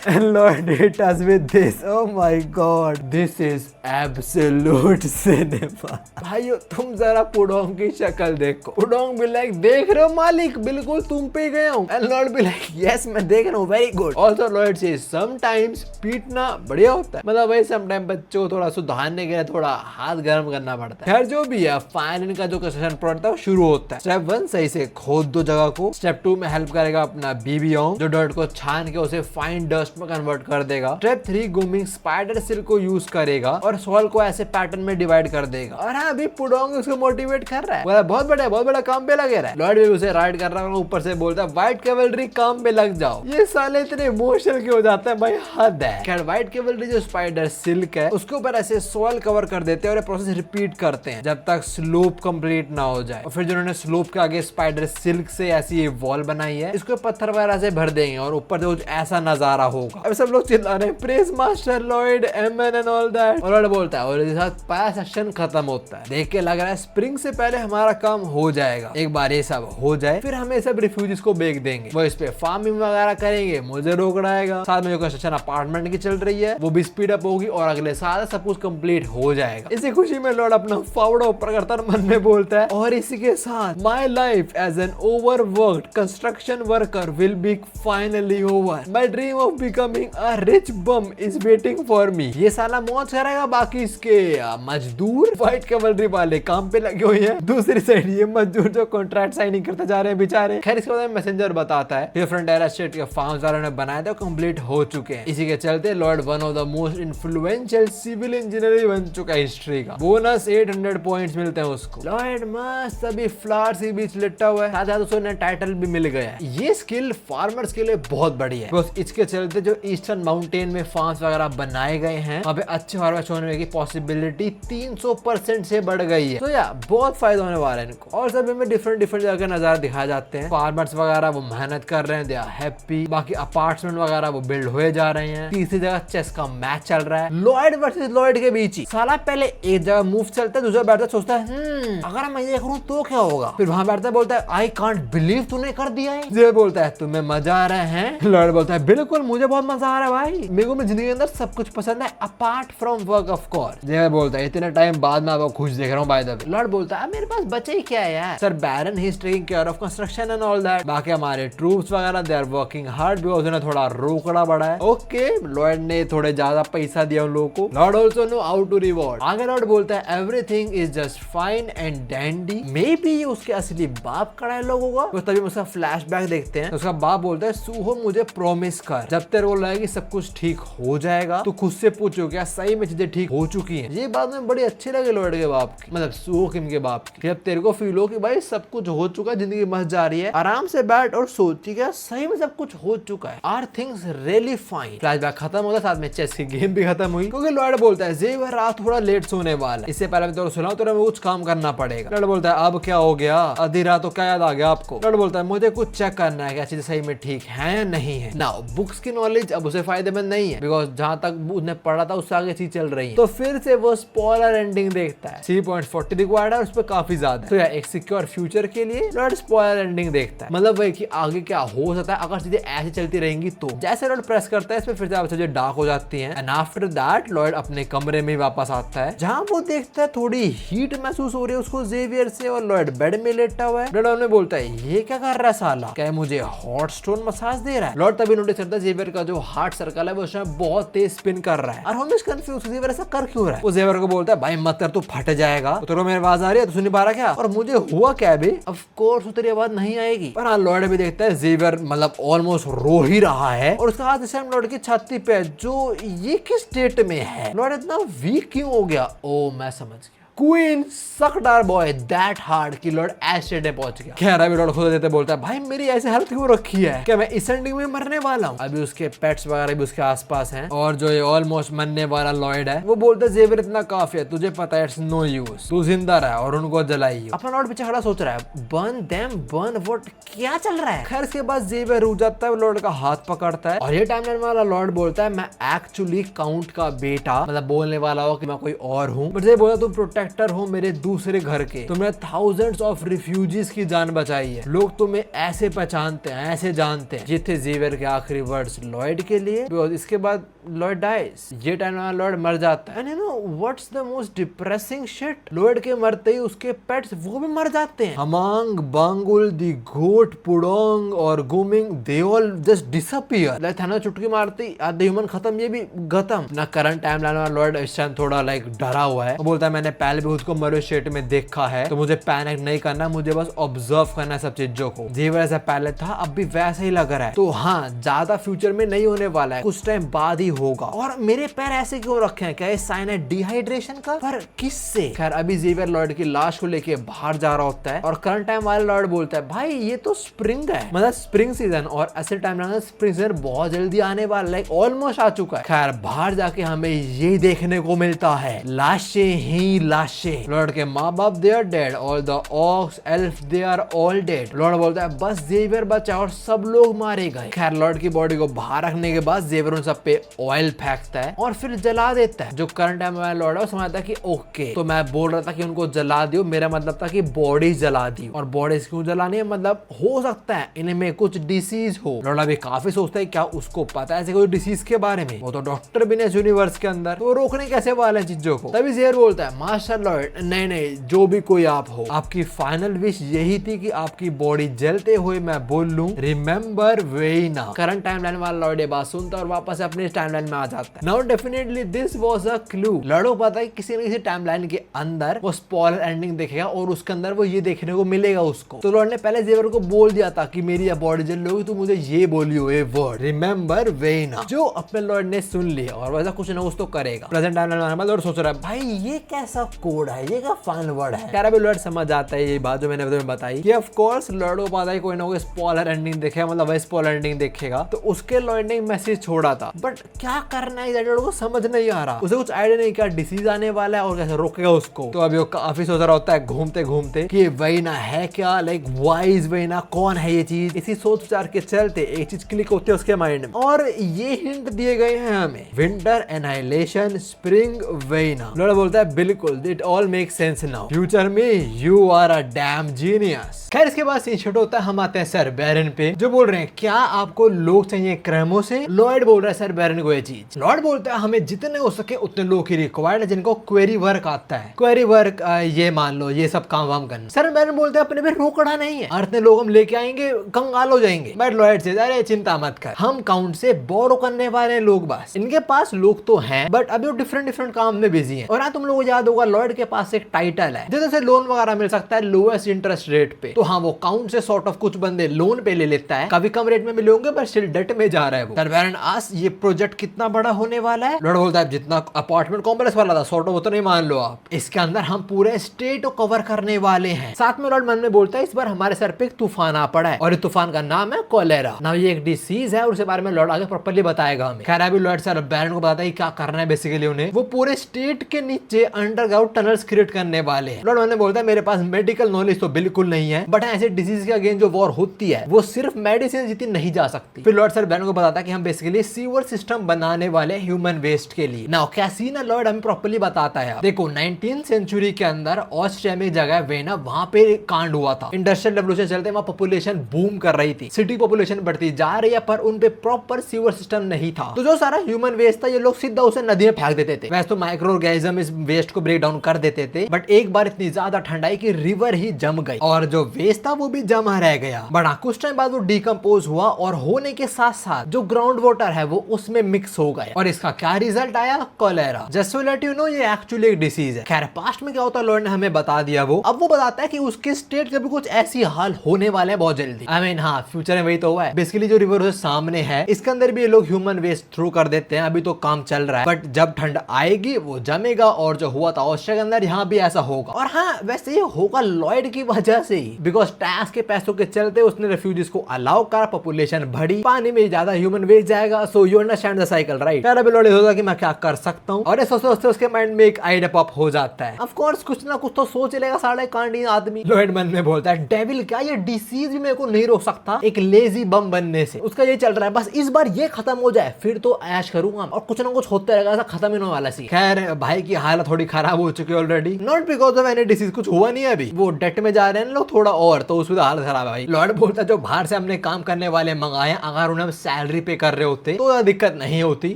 And Lord hit us with this. Oh my God, this is absolute cinema. भाइयों तुम जरा पुडोंग की शक्ल देखो। पुडोंग भी लाइक देख रहे हो मालिक बिल्कुल तुम पे गया हूँ। And Lord भी लाइक yes मैं देख रहा हूँ very good. Also Lord says sometimes पीटना बढ़िया होता है, मतलब भाई समटाइम बच्चों को थोड़ा सुधारने के लिए थोड़ा हाथ गर्म करना पड़ता है। खैर जो भी है फाइन इनका जो कंस्ट्रक्शन प्रोजेक्ट था वो शुरू होता है। स्टेप 1 सही से खोद दो जगह को। स्टेप 2 में हेल्प करेगा अपना बीबीओंग जो डर्ट को छान के उसे फाइन डस्ट में कन्वर्ट कर देगा। स्टेप 3 गोमिंग स्पाइडर सिल्क को यूज करेगा और सॉइल को ऐसे पैटर्न में डिवाइड कर देगा। और हाँ अभी पुडोंग उसको मोटिवेट कर रहा है, बहुत बड़ा काम पे लगे रहा है। लॉर्ड भी उसे राइड कर रहा है, ऊपर से बोलता है व्हाइट कैवलरी काम पे लग जाओ। ये साले इतने इमोशनल क्यों हो जाते हैं भाई, हद है। खैर व्हाइट कैवलरी जो स्पाइडर सिल्क है उसके ऊपर ऐसे सॉइल कवर कर देते हैं और ये प्रोसेस रिपीट करते हैं जब तक स्लोप कंप्लीट ना हो जाए। और फिर जिन्होंने स्लोप के आगे स्पाइडर सिल्क से ऐसी वॉल बनाई है इसको पत्थर वगैरह से भर देंगे और ऊपर से कुछ ऐसा नजारा होगा। अब सब लोग चिल्ला रहे हैं praise master Lloyd amen and all that. और लॉयड बोलता है और इसके साथ पहला सेक्शन खत्म होता है। देख के लग रहा है स्प्रिंग से पहले हमारा काम हो जाएगा। एक बार ये सब हो जाए फिर हमें सब रिफ्यूजीज को बेच देंगे, वो इस पे फार्मिंग वगैरह करेंगे, मुझे रोक रहेगा। साथ में जो कंस्ट्रक्शन अपार्टमेंट की चल रही है वो भी स्पीड अप होगी और अगले साल सब कुछ कंप्लीट हो जाएगा। इसी खुशी में लॉर्ड अपना फावड़ा ऊपर करता है मन में बोलता है और इसी के साथ my life as an overworked construction worker will be finally over. My dream of becoming a rich bum is waiting for me. ये साला मौज करेगा, बाकी इसके मजदूर व्हाइट कैवलरी वाले काम पे लगे हुए हैं। दूसरी साइड ये मजदूर जो कॉन्ट्रैक्ट साइनिंग करते जा रहे हैं बेचारे। खैर इसके बाद मैसेंजर बताता है डिफरेंट एरा स्टेट के फार्म्स वालों ने बनाए थे, कंप्लीट हो चुके हैं। इसी के चलते Lord one of the most influential civil engineer बन चुका है हिस्ट्री का। बोनस 800 पॉइंट्स मिलते हैं उसको। लॉर्ड मस्त अभी फ्लावर्स के बीच लिटा हुआ है, साथ उसको टाइटल भी मिल गया है। ये स्किल फार्मर्स के लिए बहुत बढ़िया है। बस इसके चलते जो ईस्टर्न माउंटेन में फार्म्स वगैरह बनाए गए हैं, वहाँ पे अच्छे हार्वेस्ट होने की पॉसिबिलिटी 300% से बढ़ गई है। तो या बहुत फायदा होने वाला है इनको। और सभी में डिफरेंट जगह के नजारे दिखाए जाते हैं। फार्मर्स वगैरह वो मेहनत कर रहे हैं, दे आर हैप्पी। बाकी अपार्टमेंट वगैरह वो बिल्ड हुए जा रहे हैं। तीसरी जगह चेस का मैच चल रहा है लॉयड वर्सेस लॉयड के बीच ही। साला पहले एक जगह मूव चलता है, दूसरा बैठता सोचता है अगर मैं ये करूं तो क्या होगा। फिर वहां बैठता बोलता है आई कांट बिलीव तूने कर दिया है। जे बोलता है तुम्हें मजा आ रहा है। लॉयड बोलता है बिल्कुल मुझे बहुत मजा आ रहा है भाई, मेरे को जिंदगी के अंदर सब कुछ पसंद है apart from work of course. J बोलता है इतने टाइम बाद मैं आपको खुश देख रहा हूँ बाय द वे। लॉर्ड बोलता है मेरे पास बचे ही क्या है यार, sir Baron he is taking care of construction and all that. बाकी हमारे ट्रूप्स वगैरह they are working hard because उन्हें थोड़ा रोकड़ा पड़ा है। ओके लॉर्ड ने थोड़े ज्यादा पैसा दिया उन लोगों को। Lord also know how to reward. आगे लॉर्ड बोलता है everything is just fine and dandy. Maybe उसके असली बाप का डायलॉग होगा। तो तभी उसका फ्लैशबैक देखते हैं। उसका बाप बोलता है सूहो मुझे प्रॉमिस कर जब तेरे को लगेगा सब कुछ ठीक हो जाएगा तो खुद से पूछो क्या सही में चीजें ठीक हो चुकी हैं। ये बात में बड़ी अच्छी लगी लॉर्ड के बाप की, मतलब सूहो किम के बाप की। जब तेरे को फील हो कि भाई सब कुछ हो चुका है, जिंदगी मस्त जा रही है, आराम से बैठ और सोच कि क्या सही में सब कुछ हो चुका है। Are things really fine. Flashback खत्म होता, साथ में चेस की गेम भी खत्म हुई। क्योंकि लॉर्ड बोलता है जेवर रात थोड़ा लेट सोने वाला है, इससे पहले मैं तो सुनाऊं तो कुछ काम करना पड़ेगा। लॉर्ड बोलता है अब क्या हो गया, आधी रात तो क्या याद आ गया आपको। लॉर्ड बोलता है मुझे कुछ चेक करना है क्या चीजें सही में ठीक है या नहीं है। नाउ बुक्स की नॉलेज अब उसे फायदेमंद नहीं है बिकॉज जहां तक उसने पढ़ा था उससे आगे चीज चल रही है। तो फिर से वो स्पॉइलर एंडिंग देखता है। 3.40 रिक्वायर्ड है, उस पर काफी ज्यादा। तो यार एक सिक्योर फ्यूचर के लिए लॉर्ड स्पॉइलर एंडिंग देखता है, मतलब वही कि आगे क्या हो सकता है अगर चीजें ऐसी चलती रहेंगी तो। जैसे लॉर्ड प्रेस करता है इसमें फिर से चीजें डार्क हो जाती हैं। एंड आफ्टर दैट लॉर्ड अपने कमरे में वापस आता है जहां वो देखता है थोड़ी हीट महसूस हो रही है उसको जेवियर से, और लॉर्ड बेड में लेटा हुआ है। लॉर्ड में बोलता है ये क्या कर रहा है साला, क्या मुझे हॉट स्टोन मसाज दे रहा है। लॉर्ड तभी नोटिस करता है जेवियर का जो हार्ट सर्कल है वो उसमें बहुत तेज स्पिन कर रहा है। और हम कंफ्यूज जेवियर ऐसा कर क्यों रहा है। वो जेवियर को बोलता है भाई मत कर, तू फट जाएगा। तो मेरी आवाज आ रही है तो सुन नहीं पा रहा क्या, और मुझे हुआ क्या बे। ऑफ कोर्स तेरी आवाज नहीं आएगी। पर हाँ लॉर्ड भी देखता है जेवियर मतलब ऑलमोस्ट रो ही रहा है, और उसका हाथ इस टाइम लॉर्ड की छाती पे जो ये किस स्टेट में है, लॉर्ड इतना वीक क्यों हो गया। ओ मैं समझ गया, queen sucked our boy that hard कि लॉर्ड एस्टेट में पहुंच गया। खैर अभी लॉर्ड खुद देते बोलता है भाई मेरी ऐसी हालत क्यों रखी है, क्या मैं इस एंडिंग में मरने वाला हूँ। अभी उसके पेट्स वगैरह भी उसके आसपास हैं, और जो ये ऑलमोस्ट मरने वाला लॉर्ड है वो बोलता है जेवियर इतना काफी है, तुझे पता है इट्स नो यूज, तू जिंदा रहा और उनको जलाइए। अपना लॉर्ड पीछे खड़ा सोच रहा है बर्न देम बर्न व्हाट, क्या चल रहा है। खैर इसके बाद जेवियर रुक जाता है, लॉर्ड का हाथ पकड़ता है, और ये टाइमलाइन वाला लॉर्ड बोलता है मैं एक्चुअली काउंट का बेटा, मतलब बोलने वाला हो कि मैं कोई और हूँ, बट ये बोला तुम प्रोटेक्टर हो मेरे दूसरे घर के, तुमने थाउजेंड्स ऑफ रिफ्यूजीज की जान बचाई है, लोग तुम्हें ऐसे पहचानते हैं ऐसे जानते हैं। ये थे जेवियर के आखिरी वर्ड्स लॉर्ड के लिए। इसके बाद लॉर्ड डाइज, ये टाइम लॉर्ड मर जाता है। And you know what's the most depressing shit, Lord के मरते ही उसके पेट्स वो भी मर जाते हैं। हमांग, बांगुल, दी गोट, पुडोंग और गुमिंग they all just disappear. Like था ना चुटकी मारती आधे ह्यूमन खत्म, ये भी खत्म ना। करंट टाइम लाइन वाला लॉर्ड इस टाइम थोड़ा लाइक डरा हुआ है। वो बोलता है मैंने पहले भी उसको मरे स्टेट में देखा है, तो मुझे पैनिक नहीं करना, मुझे बस ऑब्जर्व करना है सब चीजों को। जेवियर ऐसा पहले था अब भी वैसा ही लग रहा है। तो हाँ ज्यादा फ्यूचर में नहीं होने वाला है, कुछ टाइम बाद ही होगा। और मेरे पैर ऐसे क्यों रखे हैं, क्या ये साइन है डिहाइड्रेशन का, पर किससे। खैर अभी जेवियर लॉर्ड की लाश को लेके बाहर जा रहा होता है, और करंट टाइम वाला लॉर्ड बोलता है भाई ये तो स्प्रिंग है, मतलब स्प्रिंग सीजन, और ऐसे टाइम लगा स्प्रिंग सीजन बहुत जल्दी आने वाला, लाइक ऑलमोस्ट आ चुका है। खैर बाहर जाके हमें ये देखने को मिलता है लाशें ही लाशें। लॉर्ड के माँ बाप they are dead, all the ox elf they are all dead. Lord बोलता है बस जेवियर बचा और सब लोग मारे गए। खैर लॉर्ड की बॉडी को बाहर रखने के बाद जेवियर उन सब पे ऑयल फेंकता है और फिर जला देता है। जो करंट टाइम वाला लॉर्ड है वो समझता है कि ओके, तो मैं बोल रहा था कि उनको जला दियो, मेरा मतलब था कि बॉडी जला दी। और बॉडी क्यों जलानी है, मतलब हो सकता है इनमें कुछ डिसीज हो। लॉर्ड अभी काफी सोचता है क्या उसको पता है ऐसे कोई डिसीज के बारे में, वो तो डॉक्टर भी नहीं यूनिवर्स के अंदर, तो रोकने कैसे वाले चीजों को। तभी जेवियर बोलता है मास्टर मिस्टर लॉयड, नहीं नहीं, जो भी कोई आप हो, आपकी फाइनल विश यही थी कि आपकी बॉडी जलते हुए मैं बोल लूं रिमेम्बर वेइना। करंट टाइमलाइन वाला लॉयड ये बात सुनता है और वापस अपने टाइमलाइन में आ जाता है। Now definitely this was a clue. Lloyd को पता है किसी न किसी टाइमलाइन के अंदर वो स्पॉइलर एंडिंग देखेगा और उसके अंदर वो ये देखने को मिलेगा उसको। तो लॉयड ने पहले जेवर को बोल दिया था कि मेरी बॉडी जल रही होगी तो मुझे ये बोलियो ये वर्ड रिमेम्बर वेइना, जो अपने लॉयड ने सुन लिया और वैसा कुछ ना कुछ तो करेगा। प्रेजेंट टाइमलाइन में लॉयड सोच रहा है भाई ये कैसा कोड है, ये क्या फाइनल वर्ड है। खैर अभी लॉयड समझ आता है ये बात जो मैंने तुम्हें बताई कि ऑफ कोर्स लॉयड को पता है कोई ना कोई स्पॉइलर एंडिंग देखेगा, मतलब वही स्पॉइलर एंडिंग देखेगा तो उसके लॉयड ने मैसेज छोड़ा था। बट क्या करना है लॉयड को समझ नहीं आ रहा, उसे कुछ आइडिया नहीं क्या डिसीज आने वाला है और कैसे रोकेगा उसको। तो अभी वो काफी सोच रहा होता है घूमते घूमते कि वेइना है क्या, लाइक वाइज वेइना कौन है ये चीज। इसी सोच विचार के चलते एक चीज क्लिक होती है उसके माइंड में और ये हिंट दिए गए हैं हमें, विंटर एनाइलेशन स्प्रिंग वेइना। लॉयड बोलता है बिल्कुल, it all make sense now, future में you are a damn genius. खैर इसके बाद सीन शूट होता है, हम आते हैं सर बैरन पे जो बोल रहे हैं क्या आपको लोग चाहिए क्रेमो से। लॉयड बोल रहा है सर बैरन को ये चीज। लॉयड बोलता है हमें जितने हो सके उतने लोग ही रिक्वायर्ड है जिनको क्वेरी वर्क आता है। क्वेरी वर्क ये मान लो ये सब काम वाम करना। सर बैरन बोलते हैं अपने पे रोकड़ा नहीं है, अर्थ ने लोग हम लेके आएंगे कंगाल हो जाएंगे। बट लॉयड से अरे चिंता मत कर, हम काउंट से बोरो करने वाले लोग, बस इनके पास लोग तो हैं बट अभी वो डिफरेंट डिफरेंट काम में बिजी हैं। और हाँ तुम लोगों को याद होगा लॉयड के पास एक टाइटल है जैसे लोन वगैरह मिल सकता है लोएस्ट इंटरेस्ट रेट पे। तो हाँ वो काउंट से सॉर्ट ऑफ कुछ बंदे लोन पे ले लेता है, काफी कम रेट में मिले होंगे पर स्टिल डेट में जा रहा है वो। सर बैरन आस्क ये प्रोजेक्ट कितना बड़ा होने वाला है। लॉयड बोलता है जितना अपार्टमेंट कॉम्प्लेक्स वाला था सॉर्ट ऑफ उतना ही मान लो आप, इसके अंदर हम पूरे स्टेट को कवर करने वाले हैं। साथ में लॉयड मन में बोलता है इस बार हमारे सर पे एक तूफान आ पड़ा है और इस तूफान का नाम है कोलेरा। ना ये एक डिसीज है और उसके बारे में लॉयड आगे प्रॉपर्ली बताएगा हमें। खैर अभी लॉयड सर बैरन को बताता है क्या करना है बेसिकली उन्हें, वो पूरे स्टेट के नीचे अंडरग्राउंड टनल्स क्रिएट करने वाले हैं। लॉयड मैंने बोलता है मेरे पास मेडिकल नॉलेज तो बिल्कुल नहीं है बट ऐसे डिसीज के अगेंस्ट जो वॉर होती है वो सिर्फ मेडिसिन जीती नहीं जा सकती। फिर लॉयड सर बैरन को बताता है कि हम बेसिकली सीवर सिस्टम बनाने वाले ह्यूमन वेस्ट के लिए। नाउ क्या सीन है लॉयड हमें प्रॉपर्ली बताता है। देखो 19th सेंचुरी के अंदर ऑस्ट्रिया में जगह वेना, वहां पे कांड हुआ था, इंडस्ट्रियल रेवोल्यूशन चलते वहां पॉपुलेशन बूम कर रही थी, सिटी पॉपुलेशन बढ़ती जा रही है पर उन पे प्रॉपर सीवर सिस्टम नहीं था। तो जो सारा ह्यूमन वेस्ट था ये लोग सीधा उसे नदी में फेंक देते थे। वैसे तो माइक्रो ऑर्गेनिज्म इस वेस्ट को ब्रेक डाउन कर देते थे बट एक बार इतनी ज्यादा ठंड आई कि रिवर ही जम गई और जो वेस्ट था वो भी जमा रह गया। बट कुछ टाइम बाद वो डिकम्पोज हुआ और होने के साथ साथ जो ग्राउंड वाटर है वो उसमें मिक्स हो गया और इसका क्या रिजल्ट आया, cholera. Just to let you know ये एक्चुअली एक डिसीज है। खैर पास्ट में क्या होता है लॉयड ने हमें बता दिया वो। अब वो बताता है कि उसके स्टेट के भी कुछ ऐसी हाल होने वाले हैं बहुत जल्दी। आई मीन हाँ फ्यूचर में वही तो हुआ है। बेसिकली जो रिवर सामने है इसके अंदर भी ये लोग ह्यूमन वेस्ट थ्रू कर देते हैं, अभी तो काम चल रहा है बट जब ठंड आएगी वो जमेगा और जो हुआ था ऑस्ट्रिया के अंदर यहाँ भी ऐसा होगा। और हाँ वैसे ये होगा लॉयड की वजह से ही, बिकॉज टैक्स के पैसों के चलते उसने रेफ्यूजीज को अलाउ करा, पॉपुलेशन बढ़ी, पानी में ज्यादा ह्यूमन वेस्ट जाएगा। So you understand the cycle right. अभी लॉयड होगा कि मैं क्या कर सकता हूँ और सोचते उसके माइंड में एक आइडिया पॉप हो जाता है। ऑफ कोर्स कुछ ना कुछ तो सोच लेगा साढ़े कांडी आदमी। लॉयड मन में बोलता है डेविल क्या ये डिसीज भी मेरे को नहीं रोक सकता एक लेजी बम बनने से। उसका ये चल रहा है बस इस बार ये खत्म हो जाए फिर तो ऐश करूंगा और कुछ ना कुछ होते रहेगा, ऐसा खत्म ही होने वाला सी। खैर भाई की हालत थोड़ी खराब हो चुकी है already, not because of any disease, कुछ हुआ नहीं है अभी, वो डेट में जा रहे हैं लोग थोड़ा और, तो उसमें हालत खराब है भाई। लॉयड बोलता है जो बाहर से हमने काम करने वाले मंगाए अगर उन्हें हम सैलरी पे कर रहे होते तो दिक्कत नहीं होती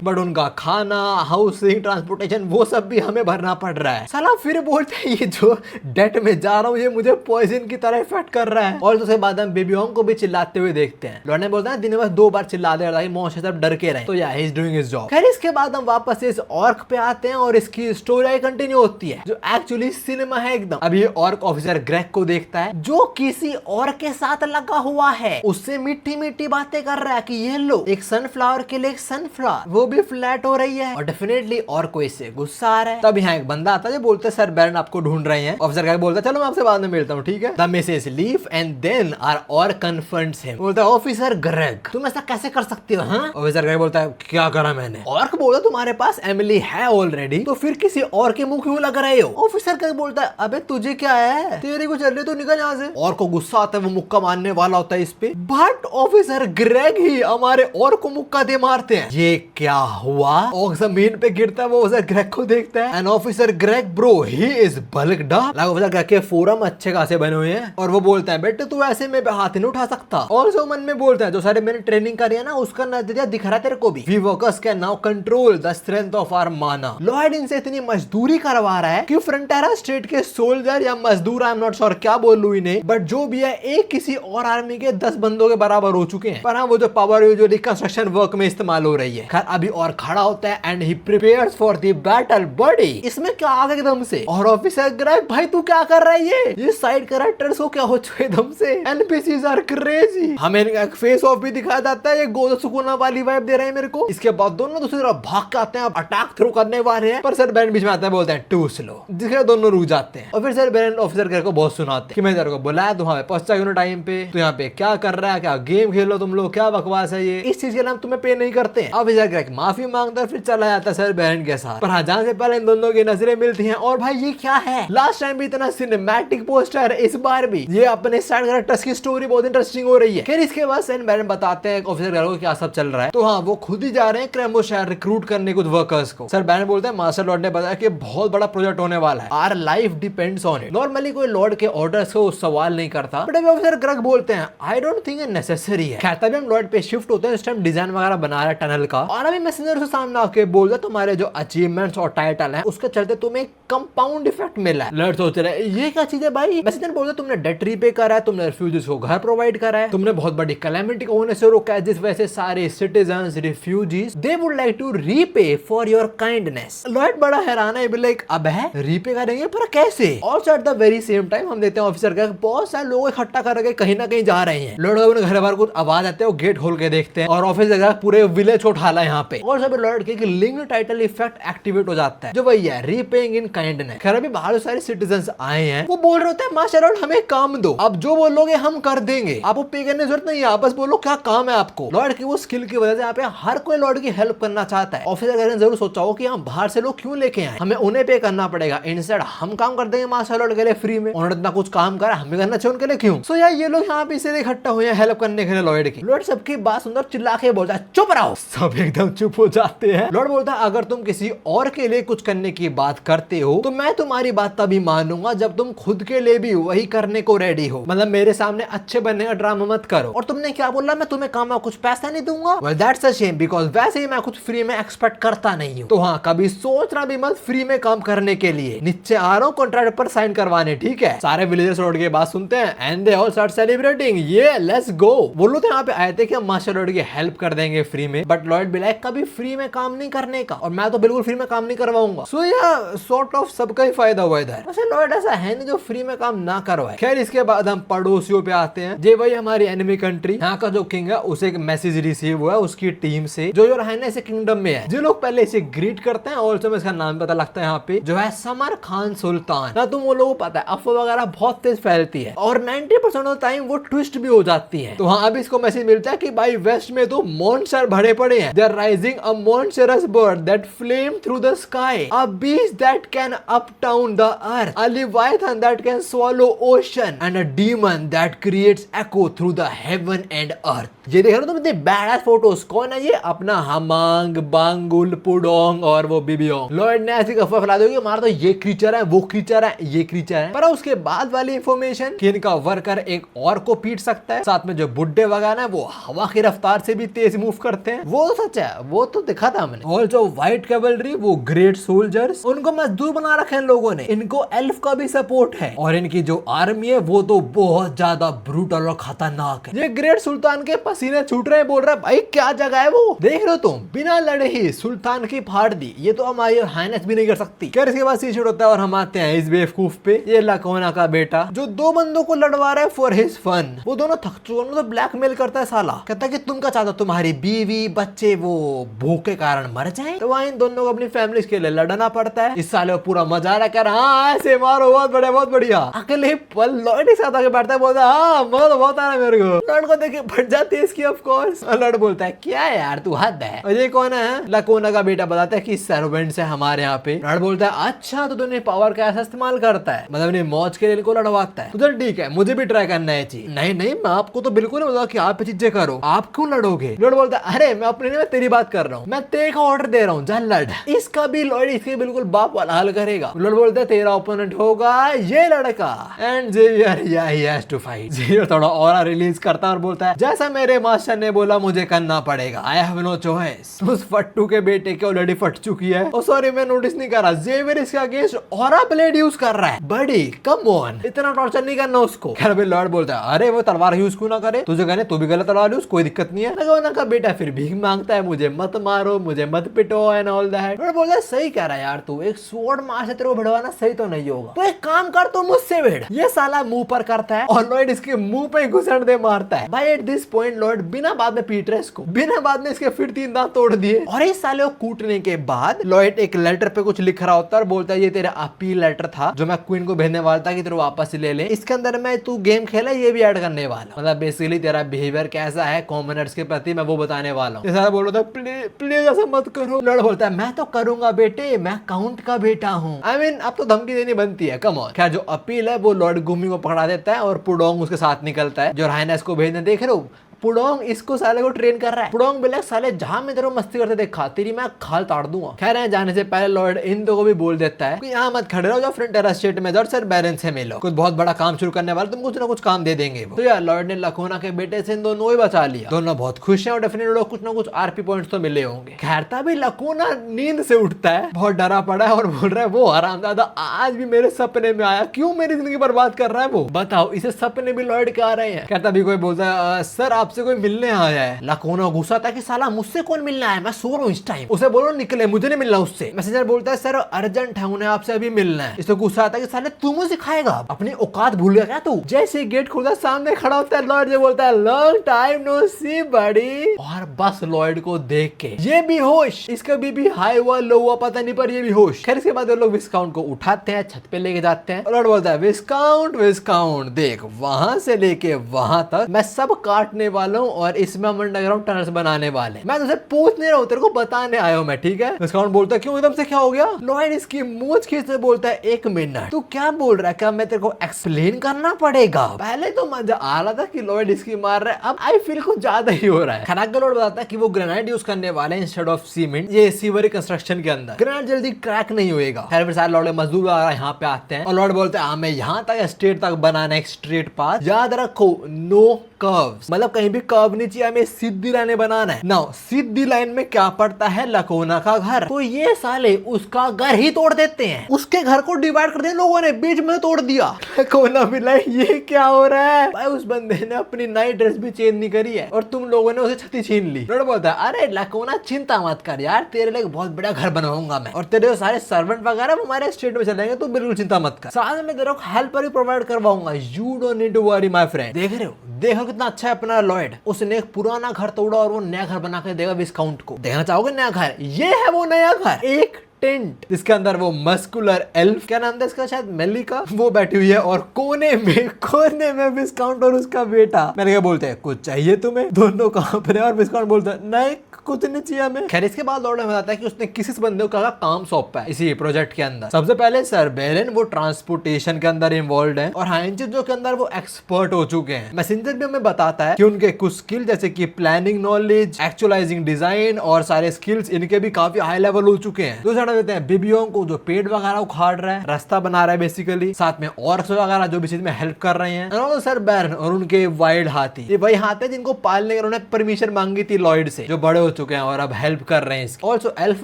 बट उनका खाना, हाउसिंग, ट्रांसपोर्टेशन वो सब भी हमें भरना पड़ रहा है। साला फिर बोलते हैं ये जो डेट में जा रहा हूँ ये मुझे पॉइजन की तरह इफेक्ट कर रहा है। और उसके बाद हम बेबी होंग को भी चिल्लाते हुए देखते हैं। लॉयड ने बोलता है दिन में 2 बार चिल्ला दे रहा है मौत से सब डर के रहे, तो या he is doing his job. खैर इसके बाद हम वापस इस ऑर्क पे आते हैं और इसकी स्टोरी कंटिन्यू होती है जो एक्चुअली सिनेमा है एकदम। अभी ऑर्क ऑफिसर ग्रेग को देखता है जो किसी और के साथ लगा हुआ है, उससे मीठी मीठी बातें कर रहा है कि ये लो एक सनफ्लावर के लिए एक सनफ्लावर वो भी फ्लैट हो रही है और डेफिनेटली और कोई इससे गुस्सा आ रहा है। तब यहाँ एक बंदा आता है जो बोलते सर बैरन आपको ढूंढ रहे हैं। ऑफिसर ग्रेग बोलता है चलो मैं आपसे बाद में मिलता हूँ, ठीक है। The missus leave and then are और कन्फ्रंट्स हिम। बोलता है ऑफिसर ग्रेग तुम ऐसा कैसे कर सकते हो? हाँ ऑफिसर ग्रेग बोलता है क्या करा मैंने? ऑर्क बोलता तुम्हारे पास एमिली है ऑलरेडी तो फिर किसी और के मुंह क्यों लग रहे हो? ऑफिसर ग्रेग बोलता है अबे तुझे क्या है, तेरे को चल रही तो निकल यहाँ से। और को गुस्सा आता है, वो मुक्का मारने वाला होता है इस पे बट ऑफिसर ग्रेग ही हमारे और को मुक्का दे मारते हैं। ये क्या हुआ? और जमीन पे गिरता है वो ऑफिसर ग्रेग को देखता है and officer Greg bro he is bulked up. Officer Greg के फोरम अच्छे खासे बने हुए हैं और वो बोलता है बेटे तू ऐसे में हाथ नहीं उठा सकता। ऑल्सो मन में बोलता है जो सारे मैंने ट्रेनिंग करी है ना उसका नतीजा दिख रहा है तेरे को भी। We workers can now control the strength of our mana. Lloyd इनसे इतनी मजदूरी करवा रहा रहा है कि फ्रंटेरा स्टेट के सोल्जर या मजदूर, आई एम नॉट श्योर क्या बोल लू इन्हें, बट जो भी है एक किसी और आर्मी के 10 बंदों के बराबर हो चुके हैं। पर हाँ, वो जो पावर यूजुअली कंस्ट्रक्शन वर्क में इस्तेमाल हो रही है। खैर अभी और खड़ा होता है and he prepares for the battle body. इसमें क्या आ गया एकदम से, और ऑफिसर ग्रेग भाई तू क्या कर रहा है, ये साइड कैरेक्टर्स को क्या हो चुके एकदम से, एनपीसीज आर क्रेजी। हमें एक फेस ऑफ भी दिखाया जाता है, ये गोद सुकूना वाली वाइब दे रहे हैं मेरे को। इसके बाद दोनों दूसरी तरफ भाग के आते हैं, अब अटैक थ्रो करने वाले हैं, पर सर बैरन बीच में आता है, बोलते हैं टू स्लो, जिसके दोनों रुक जाते हैं। और फिर सर बैरन ऑफिसर ग्रेग को बहुत सुनाते कि मैं तेरे को बुलाया तू वहां पे पहुंचा क्यों टाइम पे, तू यहाँ पे क्या कर रहा है, क्या गेम खेलो तुम लोग, क्या बकवास है ये, इस चीज के नाम तुम्हें पे नहीं करते। ऑफिसर ग्रेग माफी मांगता है, फिर चला जाता है सर बैरन के साथ। पर हाँ, जाने से पहले इन दोनों की नजरें मिलती हैं, और भाई ये क्या है, लास्ट टाइम भी इतना सिनेमैटिक पोस्टर, इस बार भी ये अपने साइड कैरेक्टर्स की स्टोरी बहुत इंटरेस्टिंग हो रही है। फिर इसके बाद सेन बैरन बताते हैं ऑफिसर ग्रेग को क्या सब चल रहा है। तो हाँ, वो खुद ही जा रहे हैं क्रेमो शहर रिक्रूट करने कुछ वर्कर्स को। सर बैरन बोलते हैं मास्टर लॉर्ड ने बताया कि बहुत बड़ा प्रोजेक्ट होने वाला है, our life depends on it. Normally कोई लॉर्ड के ऑर्डर्स को सवाल नहीं करता, बट अभी ऑफिसर ग्रेग बोलते हैं I don't think it necessary है। खैर तभी हम लॉर्ड पे शिफ्ट होते हैं, इस टाइम डिजाइन वगैरह बना रहा है टनल का, और अभी मैसेंजर के सामने आके बोलता है तुम्हारे जो अचीवमेंट्स और टाइटल है उसके चलते तुम्हें कंपाउंड इफेक्ट मिला है। लॉर्ड सोच रहे ये क्या चीज है भाई, मैसेंजर बोलता तुमने डेट रीपे करा है, तुमने रिफ्यूजीज को घर प्रोवाइड करा है, तुमने बहुत बड़ी कैलेमिटी को होने से रोका है, जिस वजह से सारे citizens refugees they would like to repay for your kindness. Lord बड़ा हैरान है, लाइक अब है रीपे करेंगे पर कैसे। Also at the very same time हम देखते हैं ऑफिसर का बहुत सारे लोग इकट्ठा करके कहीं ना कहीं जा रहे हैं। लॉर्ड अपने घर बार कुछ आवाज आते हैं, वो गेट खोल के देखते हैं और ऑफिसर का पूरे विलेज को उठाला यहाँ पे। और सब लॉर्ड के लिंक टाइटल इफेक्ट एक्टिवेट हो जाता है, जो वही है रीपेइंग इन काइंडनेस। खैर अभी बाहर सारे सिटीजंस आए हैं, वो बोल रहे होते हैं मास्टर लॉर्ड हमें काम दो, अब जो बोलोगे हम कर देंगे, आपको पे करने की जरूरत नहीं है, बस बोलो क्या काम है आपको। लॉर्ड की वो स्किल की वजह से यहाँ पे हर कोई लॉर्ड की हेल्प करना चाहता है। ऑफिसर ने जरूर सोचा हो कि हम बाहर से लोग क्यों लेके आए, हमें उन्हें पे करना पड़ेगा, इंस्टेड हम काम कर देंगे मास्टर लॉर्ड के लिए फ्री में, उन्होंने इतना कुछ काम करा हमें करना चाहिए उनके लिए क्यों। सो यार ये लोग यहाँ पे इसीलिए इकट्ठा हुए हैं हेल्प करने के लिए लॉर्ड की। लॉर्ड सबकी बात सुनकर चिल्ला के बोलता है चुप रहो, सब एकदम चुप हो जाते हैं। लॉर्ड बोलता है अगर तुम किसी और के लिए कुछ करने की बात करते हो तो मैं तुम्हारी बात तभी मानूंगा जब तुम खुद के लिए भी वही करने को रेडी हो, मतलब मेरे सामने अच्छे बनने का ड्रामा मत करो। और तुमने क्या बोला, मैं तुम्हें काम कुछ पैसा नहीं दूंगा, well, that's a shame, because वैसे ही मैं कुछ फ्री में एक्सपेक्ट करता नहीं हूँ। तो हाँ, कभी सोचना भी मत फ्री में काम करने के लिए, नीचे आ रहा हूँ कॉन्ट्रैक्ट पर साइन करवाने, ठीक है। सारे विलेजर्स लॉर्ड की बात सुनते हैं and they all start celebrating, ये लेट्स गो। वो लोग यहाँ पे आए थे कि हम मास्टर लॉर्ड की हेल्प कर देंगे फ्री में, बट लॉर्ड भी लाइक कभी फ्री में काम नहीं करने का, और मैं तो बिल्कुल फ्री में काम नहीं करवाऊंगा। सो या सॉर्ट ऑफ सबका ही फायदा हुआ इधर। वैसे लॉर्ड ऐसा है नहीं जो फ्री में काम ना करवाए। खैर इसके बाद हम पड़ोसियों पे आते हैं, जे वही हमारी एनिमी कंट्री, यहाँ का जो किंग है उसे एक मैसेज रिसीव हुआ है उसकी टीम से, जो योर हाइनेस किंगडम में है। जो लोग पहले इसे ग्रीट करते हैं, ऑल्सो इसका नाम पता लगता है यहाँ पे, जो है समर खान सुल्तान। ना तुम वो लोगों को पता है अफवाह वगैरह बहुत तेज फैलती है और 90% ऑफ टाइम वो ट्विस्ट भी हो जाती है। तो हाँ, अब इसको मैसेज मिलता है कि भाई वेस्ट में तो मॉन्स्टर भरे पड़े हैं, they are rising a monstrous bird that flame through the sky, a beast that can up down the earth, a leviathan that can swallow ocean and a demon that creates echo through the heaven and earth। ये देख रहे हो तुम इतने bad photos, कौन है ये, अपना हमांग बांगुल पुडोंग और वो बिबियोंग। लॉर्ड ने ऐसी अफवाह फैला दी कि हमारा तो ये क्रीचर है, वो क्रीचर है, ये क्रीचर है। पर उसके बाद वाली इंफॉर्मेशन कि इनका वर्कर एक और को पीट सकता है, साथ में जो बुड्ढे वगैरह है वो हवा की रफ्तार से भी तेज मूव करते हैं, वो सच है, वो तो दिखा था हमने। और जो व्हाइट कैवलरी, वो ग्रेट सोल्जर्स, उनको मजदूर बना रखे हैं लोगों ने, इनको एल्फ का भी सपोर्ट है, और इनकी जो आर्मी है वो तो बहुत ज्यादा ब्रूटल और खतरनाक है। ये ग्रेट सुल्तान के पसीने छूट रहे हैं, बोल रहा है भाई क्या जगह है वो, देख रहे हो तुम, बिना लड़े ही सुल्तान की फाड़ दी, ये तो हमारी हाइनेस भी नहीं कर सकती। कर इसके बाद सीन होता है और हम आते हैं इस बेवकूफ पे, ये लकोना का बेटा जो दो बंदों को लड़वा रहा है फॉर हिज फन। वो दोनों थक चुके हैं, तो ब्लैकमेल करता है साला, कहता है कि तुम क्या चाहते हो, तुम्हारी बीवी बच्चे वो भूख के कारण मर जाए। तो वहाँ इन दोनों को अपनी फैमिली के लिए लड़ना पड़ता है। इस साले पूरा मजा आ रहा है, कह रहा हाँ ऐसे मारो, बहुत बढ़िया बहुत बढ़िया। अकेले पल लॉर्ड के साथ आके बैठता है, बोलता है हाँ मजा तो बहुत आ रहा है मेरे को। लॉर्ड को देख के फट जाती है इसकी ऑफ कोर्स। लॉर्ड बोलता है क्या यार तू हद है। और ये कौन है, लकोना का बेटा बताता है कि सर्वेंट्स है हमारे यहाँ पे। लॉर्ड बोलता है अच्छा तो तूने पावर का ऐसा इस्तेमाल करता है, मतलब अपनी मौज के लिए इनको लड़वाता है। तो चल ठीक है, मुझे भी ट्राई करना है चीज। नहीं नहीं मैं आपको तो बिल्कुल नहीं बोला कि आप चीजें करो, आप क्यों लड़ोगे। लॉर्ड बोलता है अरे मैं अपने लिए तेरी बात कर रहा हूँ, मैं तेरे का ऑर्डर दे रहा हूँ, जा लड़। इसका भी लॉर्ड इसके बिल्कुल बाप वाला हाल कॉल करेगा। लॉर्ड बोलता है तेरा ओपोनेंट होगा ये लड़का and Xavier yeah he has to fight. Xavier थोड़ा ऑरा रिलीज करता है और बोलता है जैसा मेरे मास्टर ने बोला मुझे करना पड़ेगा, आई हैव नो चॉइस। उस फट्टू के बेटे की ऑलरेडी फट चुकी है। ओ सॉरी मैं नोटिस नहीं कर रहा, जेवियर इसके अगेंस्ट ऑरा ब्लेड यूज कर रहा है। बड़ी कम ऑन, इतना टॉर्चर नहीं करना उसको। खैर भाई लॉर्ड बोलता है अरे वो तलवार यूज क्यों ना करे, तुझे कहने तू भी गलत तलवार यूज, कोई दिक्कत नहीं है। लगा का बेटा फिर भीख मांगता है, मुझे मत मारो, मुझे मत पिटो एंड ऑल दैट। लॉर्ड बोलता है सही कह रहा है यार तू, एक स्वॉर्ड मार से तेरे को भिड़वाना सही तो नहीं होगा, तो एक काम कर तू मुझसे भिड़। ये साला मुंह पर करता है और लॉर्ड इसके मुंह पे घुसड़ दे मारता है। भाई एट दिस पॉइंट लॉर्ड बिना बाद में पीट रहा है इसको, बिना बाद में इसके फिर 3 दांत तोड़ दिए। और इस साले को कूटने के बाद लॉर्ड एक लेटर पे कुछ लिख रहा होता है और बोलता है ये तेरा अपील लेटर था जो मैं क्वीन को भेजने वाला था कि तेरे वापस ले ले। इसके अंदर मैं तू गेम खेला ये भी ऐड करने वाला, मतलब बेसिकली तेरा बिहेवियर कैसा है कॉमनर्स के प्रति मैं वो बताने वाला हूँ। सारा बोल रहा था प्लीज ऐसा मत करो। लॉर्ड बोलता है मैं तो करूंगा बेटे, मैं काउंट का बेटा हूँ। आई मीन अब तो धमकी देनी बनती है, कम ऑन। क्या जो अपील है वो लॉर्ड गुमी को पकड़ा देता है और पुडोंग उसके साथ निकलता है जो राइनस को भेजने। देख रहे हो पुडोंग इसको साले को ट्रेन कर रहा है। पुडोंग बोले साले जहां मैं तेरे मस्ती करते देखा तेरी मैं खाल ताड़ दूंगा। कह रहे हैं जाने से पहले लॉर्ड इन दो को भी बोल देता है कि यहाँ मत खड़े रहो, जो फ्रंटियर स्टेट में जाओ सर बैरन से मिलो, कुछ बहुत बड़ा काम शुरू करने वाले, तुम कुछ ना कुछ काम दे देंगे वो। तो यार लॉर्ड ने लखोना के बेटे से इन दोनों ही बचा लिया, दोनों बहुत खुश हैं और डेफिनेटली कुछ ना कुछ आरपी पॉइंट्स तो मिले होंगे। खैर तभी लखोना नींद से उठता है, बहुत डरा पड़ा है और बोल रहा है वो हरामजादा आज भी मेरे सपने में आया, क्यों मेरी जिंदगी बर्बाद कर रहा है वो, बताओ इसे सपने भी लॉर्ड के आ रहे हैं। कहता भी कोई बोलता है सर आपसे कोई मिलने आ है। लखोना गुस्सा था कि साला मुझसे कौन मिलना है, मैं सो रहा हूँ इस टाइम, उसे बोलो निकले, मुझे नहीं मिलना उससे। मैसेंजर बोलता है सर अर्जेंट है, उन्हें आपसे अभी मिलना है। इसे गुस्सा आता है कि साले तू मुझे सिखाएगा, अपनी औकात भूल गया क्या तू। जैसे गेट खुलता सामने खड़ा होता है लॉर्ड, जो बोलता है लॉन्ग टाइम नो सी बड़ी, और बस लॉर्ड को देख के ये भी होश, इसका भी हाई हुआ लो हुआ पता नहीं पर ये भी होश। खैर इसके बाद लोग विस्काउंट को उठाते हैं, छत पे लेके जाते हैं। लॉर्ड बोलता है विस्काउंट देख वहां से लेके वहां तक मैं सब काटने वाला हूँ और इसमें हम अंडरग्राउंड टनल्स बनाने वाले। मैं तुझे पूछ नहीं रहा हूँ, तेरे को बताने आया हूँ मैं, ठीक है। विस्काउंट बोलता है क्यों एकदम से क्या हो गया। लॉर्ड इसकी मूंछ खींचते बोलता है 1 मिनट तू क्या बोल रहा है, क्या मैं तेरे को एक्सप्लेन करना पड़ेगा। पहले तो मजा आ रहा था कि लॉर्ड इसकी मार रहा है, अब आई फील कुछ ज्यादा ही हो रहा है। खराक लॉर्ड बताता है कि वो ग्रेनाइड यूज करने वाले हैं इंस्टेड ऑफ सीमेंट, ये सीवरी कंस्ट्रक्शन के अंदर ग्रेनाइड जल्दी क्रैक नहीं होएगा। फिर सारे लॉर्ड मजदूर यहाँ पे आते हैं और लॉर्ड बोलते हैं हमें यहाँ तक स्ट्रेट तक बनाना है, स्ट्रेट पाथ, याद रखो नो कर्व्स, मतलब कहीं भी कर्व नहीं चाहिए, हमें सीधी लाइनें बनाना है। नाउ सीधी लाइन में क्या पड़ता है, लखोना का घर, तो ये साले उसका घर ही तोड़ देते हैं, उसके घर को डिवाइड कर दिया लोगों ने, बीच में तोड़ दिया। लखोना भी लाइक ये क्या हो रहा है भाई, उस बंदे ने अपनी नई ड्रेस भी चेंज नहीं करी है और तुम लोगों ने उसे छती छीन ली। लॉर्ड बोलता है अरे लखोना चिंता मत कर यार, तेरे लिए बहुत बड़ा घर बनवाऊंगा मैं और तेरे सारे सर्वेंट वगैरह हमारे स्टेट में चलेंगे, तू बिल्कुल चिंता मत कर, साथ में तेरे को हेल्पर भी प्रोवाइड करवाऊंगा, you don't need to worry my friend. देख रहे हो, देखो कितना अच्छा है अपना लॉर्ड, उसने एक पुराना घर तोड़ा और वो नया घर बना के देगा विस्काउंट को। देखना चाहोगे नया घर, ये है वो नया घर, एक टेंट जिसके अंदर वो मस्कुलर एल्फ, क्या नाम था इसका, शायद मेलिका, वो बैठी हुई है और कोने में विस्काउंट और उसका बेटा। मैंने क्या बोलते हैं कुछ चाहिए तुम्हें, दोनों कहां पर है और विस्काउंट बोलता है नहीं कुछ नहीं चाहिए हमें। खैर इसके बाद लॉर्ड में बताता है कि उसने किसी बंदे को काम सौंपा है इसी प्रोजेक्ट के अंदर। सबसे पहले सर बेरन वो ट्रांसपोर्टेशन के अंदर इन्वॉल्व है और हाँ इन चीजों के अंदर वो एक्सपर्ट हो चुके हैं। मैसेंजर भी हमें बताता है कि उनके कुछ स्किल जैसे कि प्लानिंग नॉलेज, एक्चुअलाइजिंग डिजाइन और सारे स्किल्स इनके भी काफी हाई लेवल हो चुके हैं। दूसरा देते हैं बिबियों को जो पेड़ वगैरह उखाड़ रहा है, रास्ता बना रहा है बेसिकली, साथ में ऑर्क्स वगैरह जो भी चीज में हेल्प कर रहे हैं। सर बैरन और उनके वाइल्ड हाथी, ये वही हाथी है जिनको पालने के उन्होंने परमिशन मांगी थी लॉर्ड से, जो बड़े हो चुके हैं और अब हेल्प कर रहे हैं। ऑल्सो एल्फ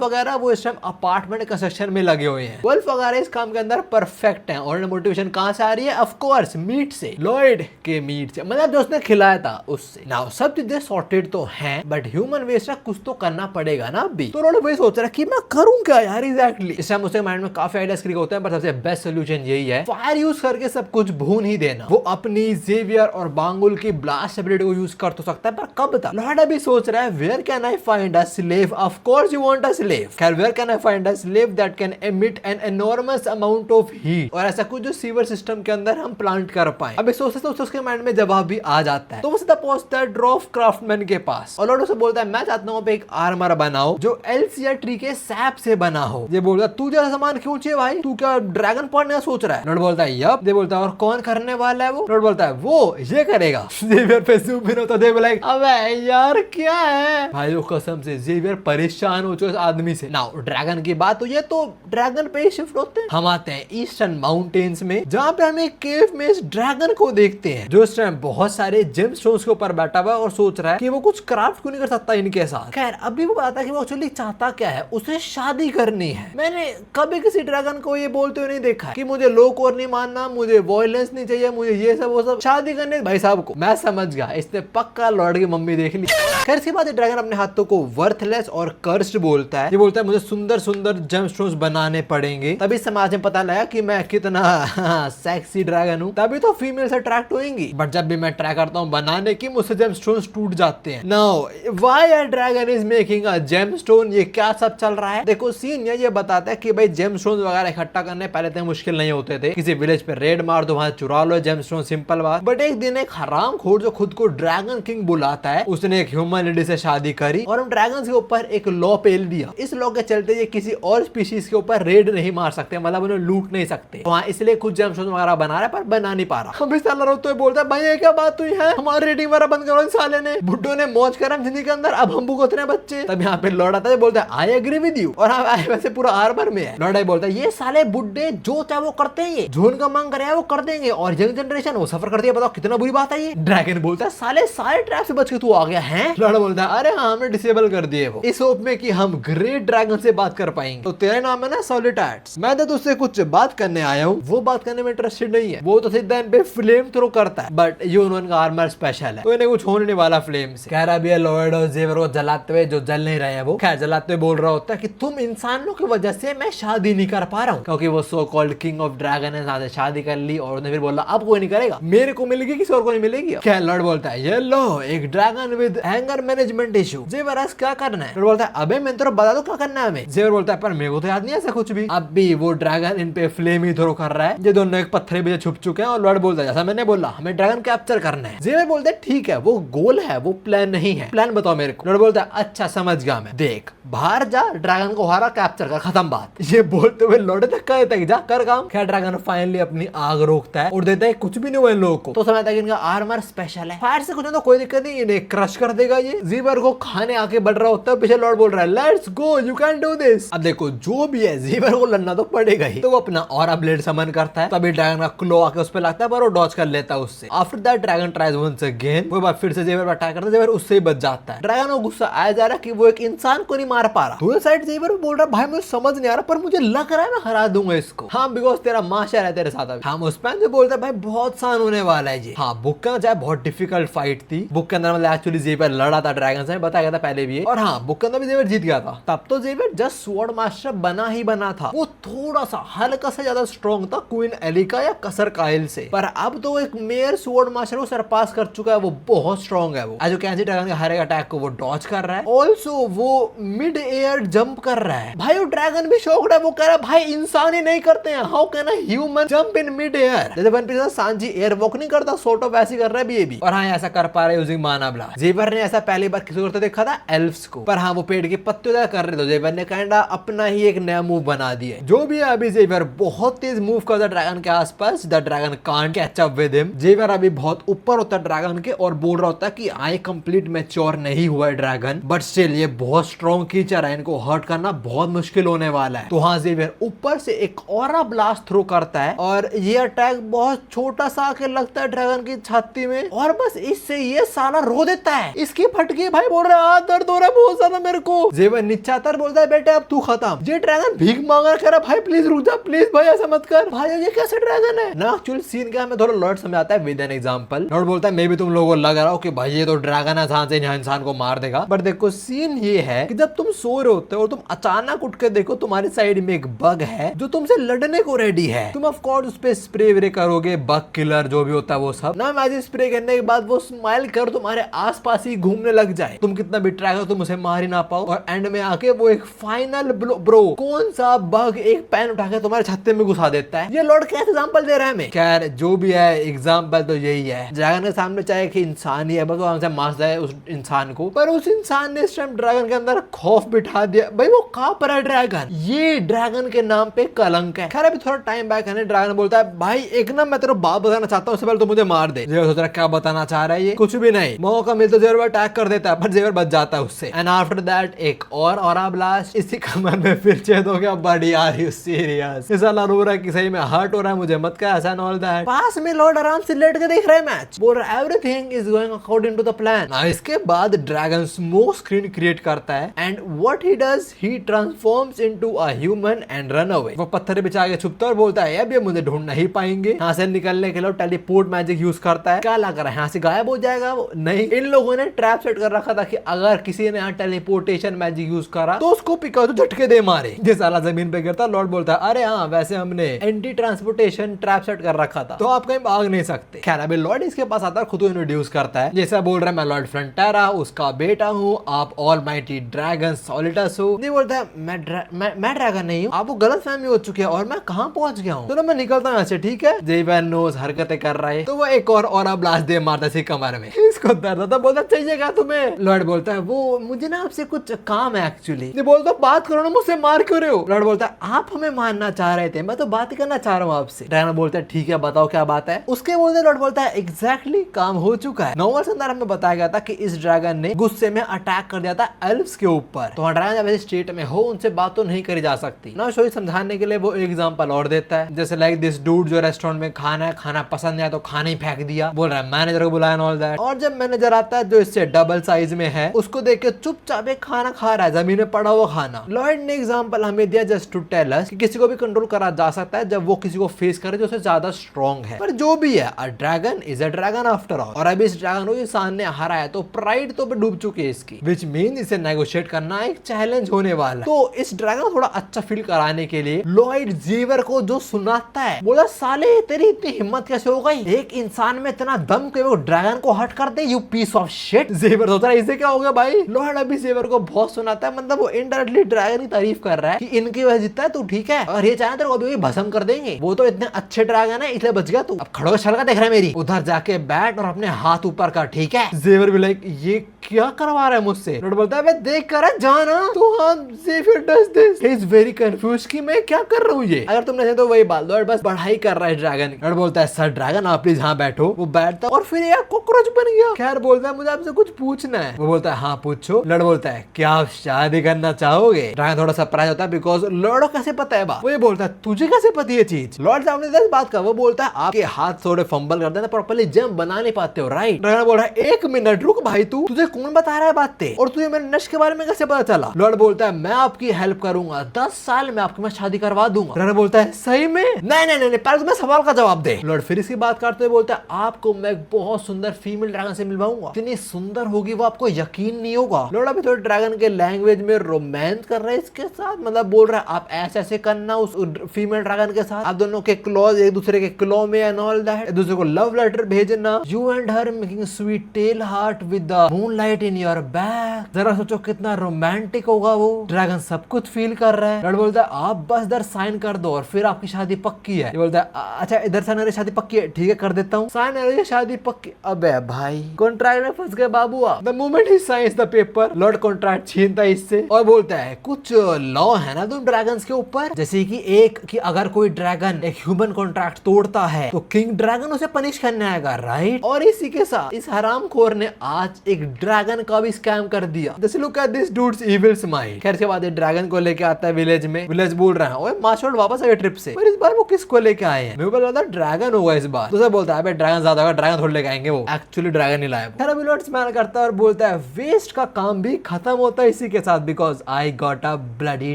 वगैरह वो इस टाइम अपार्टमेंट कंस्ट्रक्शन में लगे हुए हैं। वुल्फ वगैरह इस काम के अंदर परफेक्ट हैं और मोटिवेशन कहां से आ रही है, ऑफ कोर्स मीट से, लॉर्ड के मीट से, मतलब जो उसने खिलाया था उससे। नाउ सब चीजें सॉर्टेड तो हैं बट ह्यूमन वेस्ट कुछ तो करना पड़ेगा ना अभी। तो लॉर्ड वही सोच रहा है कि मैं करूं क्या यार एग्जैक्टली। इस टाइम उसके माइंड में काफी आइडियाज क्लिक होते हैं पर सबसे बेस्ट सोल्यूशन यही है, फायर यूज करके सब कुछ भून ही देना। वो अपनी जेवियर और बांगुल की ब्लास्ट एबिलिटी को यूज कर तो सकता है पर कब तक। लॉर्ड अभी सोच रहा है where can I find a slave, of course you want a slave. खैर where can I find a slave that can emit an enormous amount of heat, और ऐसा कुछ जो सीवर सिस्टम के अंदर हम प्लांट कर पाए। अभी सोचते तो उसके माइंड में जवाब भी आ जाता है, तो वो सीधा पहुंचता है ड्रॉफ क्राफ्टमैन के पास और लॉर्ड उसे बोलता है मैं चाहता हूं पे एक आर्मर बनाओ जो एल्सिया ट्री के सैप से बना हो। ये बोलता तू जैसा सामान क्यों चाहिए भाई, तू क्या ड्रैगन पॉइंट का सोच रहा है? लॉर्ड बोलता है यप। ये बोलता है और कौन करने वाला है वो? लॉर्ड बोलता है वो ये करेगा। जेवियर पे ज़ूम इन होता है, लाइक अबे यार क्या है भाई, वो कसम से जेवियर परेशान हो चुका इस आदमी से। नाउ ड्रैगन की बात हुई है तो ड्रैगन पे ही शिफ्ट होते हैं। हम आते हैं ईस्टर्न माउंटेन्स में, जहाँ पे हम एक केव में इस ड्रैगन को देखते हैं जो इस टाइम बहुत सारे जेमस्टोन्स के ऊपर बैठा हुआ है और सोच रहा है कि वो कुछ क्राफ्ट क्यों नहीं कर सकता इनके साथ। खैर अभी वो बताता है कि वो एक्चुअली चाहता क्या है, उसे शादी करनी है। मैंने कभी किसी ड्रैगन को ये बोलते हुए नहीं देखा कि मुझे लोग और नहीं मानना, मुझे वॉयलेंस नहीं चाहिए, मुझे ये सब वो सब, शादी करने भाई साहब को। मैं समझ गया इसने पक्का लॉर्ड की मम्मी देख ली। खैर इसके बाद ड्रैगन अपने हाथों को वर्थलेस और कर्स्ड बोलता है। ये बोलता है मुझे सुंदर सुंदर जेमस्टोन्स बनाने पड़ेंगे, तभी समाज में पता लगा कि मैं कितना सेक्सी ड्रैगन हूँ, तभी तो फीमेल्स अट्रैक्ट होंगी। बट जब भी मैं ट्राई करता हूँ बनाने की, मुझसे जेमस्टोन्स टूट जाते हैं। Now why a dragon is making a gemstone, ये क्या सब चल रहा है? देखो सीन ये बताता है कि भाई जेमस्टोन्स वगैरह इकट्ठा करने पहले तो मुश्किल नहीं होते थे, किसी विलेज पे रेड मार दो, वहां चुरा लो जेमस्टोन, सिंपल बात। बट एक दिन एक हरामखोर जो खुद को ड्रैगन किंग बुलाता है, उसने एक ह्यूमन लेडी से शादी करी और उन ड्रैगन्स के ऊपर एक लॉ पेल दिया। इस लॉ के चलते ये किसी और स्पीशीज के ऊपर रेड नहीं मार सकते, मतलब उन्हें लूट नहीं सकते। वहाँ इसलिए कुछ जेमस्टोन वगैरह बना रहा है पर बना नहीं पा रहा। हम साला रोते हुए बोलता है भाई ये क्या बात हुई है, हमारी रेडिंग वगैरह बंद करो, साले ने बुड्ढो ने मौज करा जिंदगी के अंदर, अब हम भुगतने बच्चे। तब यहाँ पे लॉर्ड आता है, बोलता है आई एग्री विद यू, और वैसे पूरा आर्मर में है। लॉर्ड बोलता है ये साले बुड्ढे जो चाहे वो करते हैं, ये जो उनका मांग करे वो कर देंगे, और यंग जनरेशन वो सफर करती है, बताओ कितना बुरी बात है ये। ड्रैगन बोलता है साले सारे ट्रैप से बच के तू आ गया है। लॉर्ड बोलता है अरे हाँ हमने डिसेबल कर दिए वो, इस होप में कि हम ग्रेट ड्रैगन से बात कर पाएंगे। तो तेरा नाम है ना सॉलिटार्ड्स, मैं तो तुझसे कुछ बात करने आया हूँ। वो बात करने में इंटरेस्टेड नहीं है, वो तो सीधा इन पे फ्लेम थ्रो करता है, बट ये उनका आर्मर स्पेशल है तो इन्हें कुछ होने नहीं वाला फ्लेम से। कह रहा भी है लॉर्ड और जेवर को जलाते हुए, जो जल नहीं रहे हैं वो, खैर जलाते हुए बोल रहा होता है कि तुम इंसानों की वजह से मैं शादी नहीं कर पा रहा हूँ, क्योंकि वो so called king of dragon है, साथ शादी कर ली और उन्हें फिर बोला अब कोई नहीं करेगा, मेरे को मिलेगी किसी और को नहीं मिलेगी। क्या लॉर्ड बोलता है ये लो एक dragon with anger management issue. जेवर क्या करना है? लॉर्ड बोलता है अबे मैं तो बता दो क्या करना है हमें। जेवर बोलता है पर मेरे को तो याद नहीं ऐसा कुछ भी। अब भी वो ड्रैगन इन पे फ्लेम ही थ्रो कर रहा है, ये दोनों एक पत्थर पे छुप चुके हैं और लॉर्ड बोलता है जैसा मैंने बोला हमें ड्रैगन कैप्चर करना है। जेवर बोलता है ठीक है वो गोल है, वो प्लान नहीं है, प्लान बताओ मेरे को। लॉर्ड बोलता है अच्छा समझ गया मैं, देख बाहर जा, ड्रैगन को हारा, कैप्चर कर, खत्म बात। ये बोलते हुए लॉर्ड धक्का देता है जा कर काम। क्या ड्रैगन फाइनली अपनी आग रोकता है और देता है कुछ भी नहीं हुआ इन लोगों को, तो समझता है कि इनका आर्मर स्पेशल है, फायर से कुछ तो कोई दिक्कत नहीं, इन्हें क्रश कर देगा ये। ज़ीवर को खाने आके बढ़ रहा होता है, पीछे लॉर्ड बोल रहा है let's go you can do this. अब देखो जो भी है ज़ीवर को लड़ना तो पड़ेगा ही, तो वो अपना ऑरा ब्लेड समन करता है, तभी ड्रैगन का क्लो आके उस पे लगता है पर वो डॉज कर लेता है उससे। After that dragon tries once again, वो बार फिर से ज़ीवर पर अटैक करता है, ज़ीवर उससे ही बच जाता है। ड्रैगन को गुस्सा आया जा रहा है कि वो एक इंसान को नहीं मार पा रहा, तो साइड ज़ीवर बोल रहा है भाई मुझे समझ नहीं आ रहा पर मुझे लग रहा है मैं हरा दूंगा इसको। हाँ बिकॉज तेरा माशा है तेरे साथ। हम उस पे जो बोलता है भाई बहुत आसान होने वाला है ये। हाँ बुक के अंदर बहुत डिफिकल्ट फाइट थी, बुक के अंदर मतलब एक्चुअली ज़ीवर लड़ा था ड्रैगन से, बताया गया था पहले भी, और हाँ बुक के अंदर भी ज़ीवर जीत गया था। तब तो ज़ीवर जस्ट स्वॉर्ड मास्टर बना ही बना था, वो थोड़ा सा हल्का सा ज्यादा स्ट्रॉन्ग था क्वीन एलिका या कसर काइल से, पर अब तो एक मेयर स्वॉर्ड मास्टर को सरपास कर चुका है, वो बहुत स्ट्रॉन्ग है। वो आज कैंसी ड्रैगन के हर एक अटैक को वो डॉज कर रहा है, ऑल्सो वो मिड एयर जंप कर रहा है। भाई वो ड्रैगन भी शॉक्ड है, वो कह रहा है भाई इंसान ही नहीं करते हैं, how can a human jump in mid air. जैसे one piece Sanji air walk नहीं करता, सॉर्ट ऑफ वैसे कर रहा है भी। और हाँ ऐसा कर पा रहे यूजिंग माना ब्लास्ट। ज़ीवर ने ऐसा पहली बार किसी को देखा था एल्फ्स को, पर हाँ वो पेड़ के पत्ते कर रहे थे, ज़ीवर ने काइंडा अपना ही एक नया मूव बना दिया। जो भी है अभी ज़ीवर बहुत तेज मूव करता है ड्रैगन के आसपास, the dragon can't catch up with him. ज़ीवर अभी बहुत ऊपर होता है ड्रैगन के और बोल रहा होता है कि आई कंप्लीट मैच्योर नहीं हुआ है ड्रैगन, बट स्टिल ये बहुत स्ट्रॉन्ग क्रीचर है, इनको हर्ट करना बहुत मुश्किल होने वाला है। तो हाँ ज़ीवर ऊपर से एक ऑरा ब्लास्ट थ्रो करता है और ये अटैक बहुत छोटा सा आके लगता है ड्रैगन की छाती में, और बस इससे ये साला रो देता है। इसकी फटकी भाई बोल रहा है दर्द हो रहा है बहुत ज्यादा मेरे को। ज़ीवर नीचे आता है, बोलता है बेटे अब तू खत्म। ये ड्रैगन भीख मांग रहा है, भाई प्लीज रुक जा, प्लीज भाई ऐसा मत कर। भाई ये कैसे ड्रैगन है ना, एक्चुअली सीन क्या है मैं थोड़ा लॉर्ड समझाता है विद एन एग्जांपल। लॉर्ड बोलता है मे भी तुम लोगों को लग रहा हो कि भाई ये तो ड्रैगन है, जहां से इंसान को मार देगा, बट देखो सीन ये है कि जब तुम सो रहे होते हो और तुम अचानक उठ के देखो तुम्हारी साइड में एक बग है जो तुमसे लड़ने को रेडी है, तुम ऑफ कोर्स उस पे स्प्रे व्रे करोगे, बग किलर जो भी होता है वो सब ना। मैजिक स्प्रे करने के बाद वो स्माइल कर तुम्हारे आसपास ही घूमने लग जाए, तुम कितना भी ट्राई करो तुम उसे मार ही ना पाओ, और एंड में आके वो एक फाइनल ब्रो कौन सा बग एक पेन उठा के तुम्हारे छत्ते में घुसा देता है। ये लॉर्ड कैसे एग्जांपल दे रहा है हमें। खैर जो भी है एग्जांपल तो यही है, ड्रैगन के सामने चाहे कि इंसान ही है बस वहां से मार जाए उस इंसान को, पर उस इंसान ने इस टाइम ड्रैगन के अंदर खौफ बिठा दिया। भाई वो कांप रहा माय ड्रैगन, ये ड्रैगन के नाम पे कलंक है। खैर अभी थोड़ा टाइम बैक है, ड्रैगन बोलता है भाई एक ना मैं तेरा बाप बताना चाहता हूँ, उससे पहले तो मुझे मार दे। जेवर सोच रहा है क्या बताना चाह रहा है ये, कुछ भी नहीं। मौका मिलता जेवर अटैक कर देता है, पर जेवर बच जाता है उससे। एंड आफ्टर दैट एक और ऑरा ब्लास्ट, इसी कमर में फिर छेद हो गया। बड़ी आ रही सीरियस, इस साला रो रहा है कि सही में हर्ट हो रहा है, मुझे मत कह ऐसा एंड ऑल दैट। पास में लॉर्ड आराम से लेट के देख रहे हैं मैच, बोल रहा है everything is going according to the plan. इसके बाद ड्रैगन स्मोक स्क्रीन क्रिएट करता है and what he does, he transforms into a human and run away. वो पत्थर बिछा के छुपता है और बोलता है अब ये मुझे ढूंढ नहीं पाएंगे। यहाँ से निकलने के लिए टेलीपोर्ट मैजिक यूज करता है। क्या लग रहा है यहाँ से गायब हो जाएगा वो? नहीं, इन लोगों ने ट्रैप सेट कर रखा था कि अगर किसी ने यहाँ टेलीपोर्टेशन मैजिक यूज करा तो उसको पिकाचू झटके दे मारे। ये साला जमीन पे गिरता, लॉर्ड बोलता है अरे हाँ वैसे हमने एंटी ट्रांसपोर्टेशन ट्रैप सेट कर रखा था तो आप कहीं भाग नहीं सकते। खैर अभी लॉर्ड इसके पास आता है, खुद को इंट्रोड्यूस करता है, जैसा बोल रहा है मैं लॉर्ड फ्रंटेरा उसका बेटा हूँ, आप ऑलमाइटी ड्रैगन सॉलिटस हो। नहीं बोलता है मैं ड्रैगन नहीं हूँ, आपको गलत फहमी हो चुकी है और मैं कहाँ पहुंच गया हूँ, तो मैं निकलता हूँ ऐसे, ठीक है। जेवन नोज हरकतें कर रहा है तो वो एक और ब्लास्ट दे मारता है कमर में। इसको दर्द था, बोलता चाहिए क्या तुम्हें? लॉर्ड बोलता है वो मुझे ना आपसे कुछ काम है एक्चुअली। ये बोलता बात करो ना, मुझसे मार क्यों रहे हो? लॉर्ड बोलता है आप हमें मारना चाह रहे थे, मैं तो बात ही करना चाह रहा हूँ आपसे। ड्रैगन बोलता है ठीक है बताओ क्या बात है। उसके बोलते लॉर्ड बोलता है एग्जैक्टली काम हो चुका है। नॉवल के अंदर हमें बताया गया था कि इस ड्रैगन ने गुस्से में अटैक कर दिया था एल्व्स के ऊपर, तो ड्रैगन जब ऐसे स्टेट में हो उनसे बात तो नहीं करी जा सकती ना। शो समझाने के लिए वो एग्जांपल और देता है, जैसे लाइक दिस डूड जो रेस्टोरेंट में खाना पसंद आया तो खाना ही फेंक दिया, बोल रहा है मैनेजर को बुलाया ऑल दैट। और जब मैनेजर आता है जो इससे डबल साइज में है उसको देख के चुपचाप खाना खा रहा है, जमीन में पड़ा हुआ खाना। लॉर्ड ने एग्जांपल हमें दिया जस्ट टू टेल अस कि किसी को भी कंट्रोल करा जा सकता है जब वो किसी को फेस करे जो उससे ज्यादा स्ट्रॉन्ग है। पर जो भी है a dragon is a dragon after all. और अभी इस ड्रैगन को इंसान ने हरा है तो प्राइड तो डूब चुकी है इसकी, विच मीन इसे नेगोशिएट करना एक चैलेंज होने वाला है। तो इस ड्रैगन को थोड़ा अच्छा फील कराने के लिए लॉर्ड जेवर को जो सुनाता है, बोला साले तेरी इतनी हिम्मत कैसे हो गई, एक इंसान में इतना दम कि वो ड्रैगन को हट कर दे, यू पीस ऑफ शिट। जेवर सोच रहा है इसे क्या हो गया भाई। लॉर्ड अभी जेवर को बहुत सुनाता है, मतलब वो इनडायरेक्टली ड्रैगन की तारीफ कर रहा है कि इनकी वजह जीतता है तू, ठीक है, और ये चाहे तेरे को अभी भस्म कर देंगे, वो तो इतने अच्छे ड्रैगन है इसलिए बच गया तू, अब खड़ो छलका देख रहा है मेरी, उधर जाके बैठ और अपने हाथ ऊपर कर, ठीक है। जेवर भी लाइक ये क्या करवा रहा है मुझसे? लॉर्ड बोलता है देख कर जाना तो हाँ Xavier does this, he is very confused कि मैं क्या कर रहा हूँ ये। अगर तुमने तो वही बात, लॉर्ड बस बढ़ाई कर रहा है ड्रैगन। लॉर्ड बोलता है सर ड्रैगन आप प्लीज यहाँ बैठो। वो बैठता और फिर यार कॉकरोच बन गया। खैर बोलता है मुझे आपसे कुछ पूछना है। वो बोलता है हाँ पूछो। लॉर्ड बोलता है क्या आप शादी करना चाहोगे? ड्रैगन थोड़ा सरप्राइज होता है बिकॉज लॉर्ड को कैसे पता है बात। वो ये बोलता है तुझे कैसे पता ये चीज? लॉर्ड सामने से बात कर, वो बोलता है आपके हाथ थोड़े फंबल करते हैं, प्रॉपर्ली जंप बना नहीं पाते हो, राइट? ड्रैगन बोल रहा है एक मिनट रुक भाई, तू तुझे कौन बता रहा है बातें और तुझे मेरे नश के बारे में कैसे पता चला? लॉर्ड बोलता है मैं आपकी हेल्प करूंगा, 10 साल में आपकी मैं शादी करवा दूंगा। ड्रैगन बोलता है सही में? नहीं पहले तुम्हें सवाल का जवाब दे। लॉर्ड फिर इसकी बात करते हुए बोलता है आपको मैं एक बहुत सुंदर फीमेल ड्रैगन से मिलवाऊंगा, इतनी सुंदर होगी वो आपको यकीन नहीं होगा। लॉर्ड अभी थोड़े ड्रैगन के लैंग्वेज में रोमांस कर रहे हैं इसके साथ, मतलब बोल रहा है आप ऐसे करना उस फीमेल ड्रैगन के साथ, आप दोनों के क्लॉज एक दूसरे के क्लॉ में एंड ऑल दैट, एक दूसरे को लव लेटर भेजना, you and her making sweet tell heart with the moonlight in your back. जरा सोचो कितना रोमांटिक होगा वो। ड्रैगन सब कुछ फील कर रहा है। लॉर्ड बोलता है आप बस इधर साइन कर दो और फिर आपकी शादी पक्की है। ये बोलता है अच्छा इधर साइन है, शादी पक्की है, ठीक है कर देता हूँ, साइन है शादी पक्की। अबे भाई कॉन्ट्रैक्ट में फंस गए बाबू। The moment he signs the paper, lord contract छीनता है इससे और बोलता है कुछ लॉ है ना तुम ड्रैगन्स के ऊपर, जैसे कि एक कि अगर कोई ड्रैगन एक ह्यूमन कॉन्ट्रैक्ट तोड़ता है तो किंग ड्रैगन उसे पनिश करने आएगा, राइट? और इसी के साथ इस हरामखोर ने आज एक ड्रैगन का भी स्कैम कर दिया। जैसे look at this dudes evil smile. खैर के बाद ड्रैगन को लेके आता है विलेज में। विलेज बोल रहा है ओए मास्टर वापस आए ट्रिप से, पर इस बार वो किसको लेके आए हैं? मेरे को लगा था ड्रैगन होगा इस बार। दूसरा बोलता है ड्रैगन ज्यादा होगा, ड्रैगन थोड़ा लेके आएंगे, वो एक्चुअली ड्रैगन ही लाया। खैर अभी लॉर्ड स्माइल करता है और बोलता है वेस्ट का काम भी खत्म होता है इसी के साथ, because I got a bloody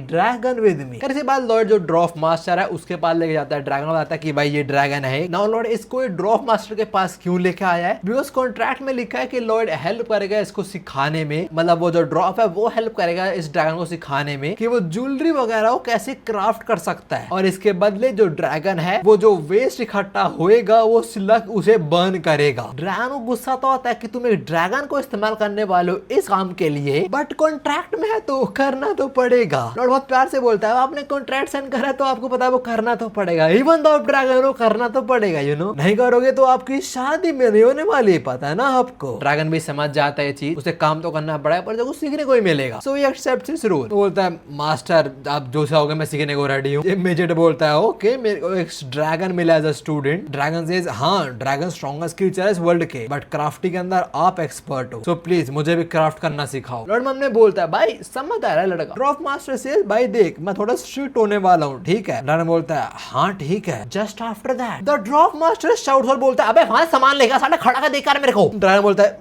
dragon with me. खैर इसके बाद लॉर्ड जो ड्रॉफ मास्टर है उसके पास लेके जाता है ड्रैगन, बताता है कि भाई ये ड्रैगन है। नाउ लॉर्ड इसको ड्रॉफ मास्टर के पास क्यों लेके आया है? बिकॉज कॉन्ट्रैक्ट में लिखा है कि लॉर्ड हेल्प करेगा इसको सिखाने में, मतलब वो जो ड्रॉफ है वो हेल्प करेगा इस ड्रैगन को सिखाने में कि वो ज्वेलरी वगैरह वो कैसे क्राफ्ट कर सकता है, और इसके बदले जो ड्रैगन है वो जो वेस्ट इकट्ठा होएगा वो सिलक उसे बर्न करेगा। ड्रैगन को गुस्सा तो आता है कि तुम एक ड्रैगन को इस्तेमाल करने वाले हो इस काम के लिए, बट कॉन्ट्रैक्ट में है तो करना तो पड़ेगा। लॉर्ड बहुत प्यार से बोलता है आपने कॉन्ट्रैक्ट साइन करा तो आपको पता है वो करना तो पड़ेगा, इवन दो ड्रैगन को करना तो पड़ेगा, यू नो, नहीं करोगे तो आपकी शादी में नहीं होने वाली, पता है ना आपको। ड्रैगन भी समझ जाता है ये चीज, उसे काम तो करना पड़ा है पर कुछ सीखने को ही मिलेगा। सो ही एक्सेप्ट्स हिज रोल। बोलता है मास्टर आप जो चाहोगे मैं सीखने को रेडी हूँ। मेजेट बोलता है ओके मेरे को एक ड्रैगन मिला as a student. Dragon says हाँ ड्रैगन स्ट्रॉन्गेस्ट क्रीचर है इस वर्ल्ड के, बट क्राफ्टी के अंदर आप एक्सपर्ट हो, सो प्लीज मुझे भी क्राफ्ट करना सिखाओ। लॉर्ड मम ने बोलता है भाई समझ आ रहा है लड़का। ड्रॉप मास्टर सेज भाई देख मैं थोड़ा स्ट्रिक्ट होने वाला हूँ, ठीक है। ड्रैगन बोलता है हाँ ठीक है। Just after that the drop master shouts और बोलता है अबे वहां सामान लेगा साला खड़ा कर देखा मेरे को। ड्रैगन बोलता है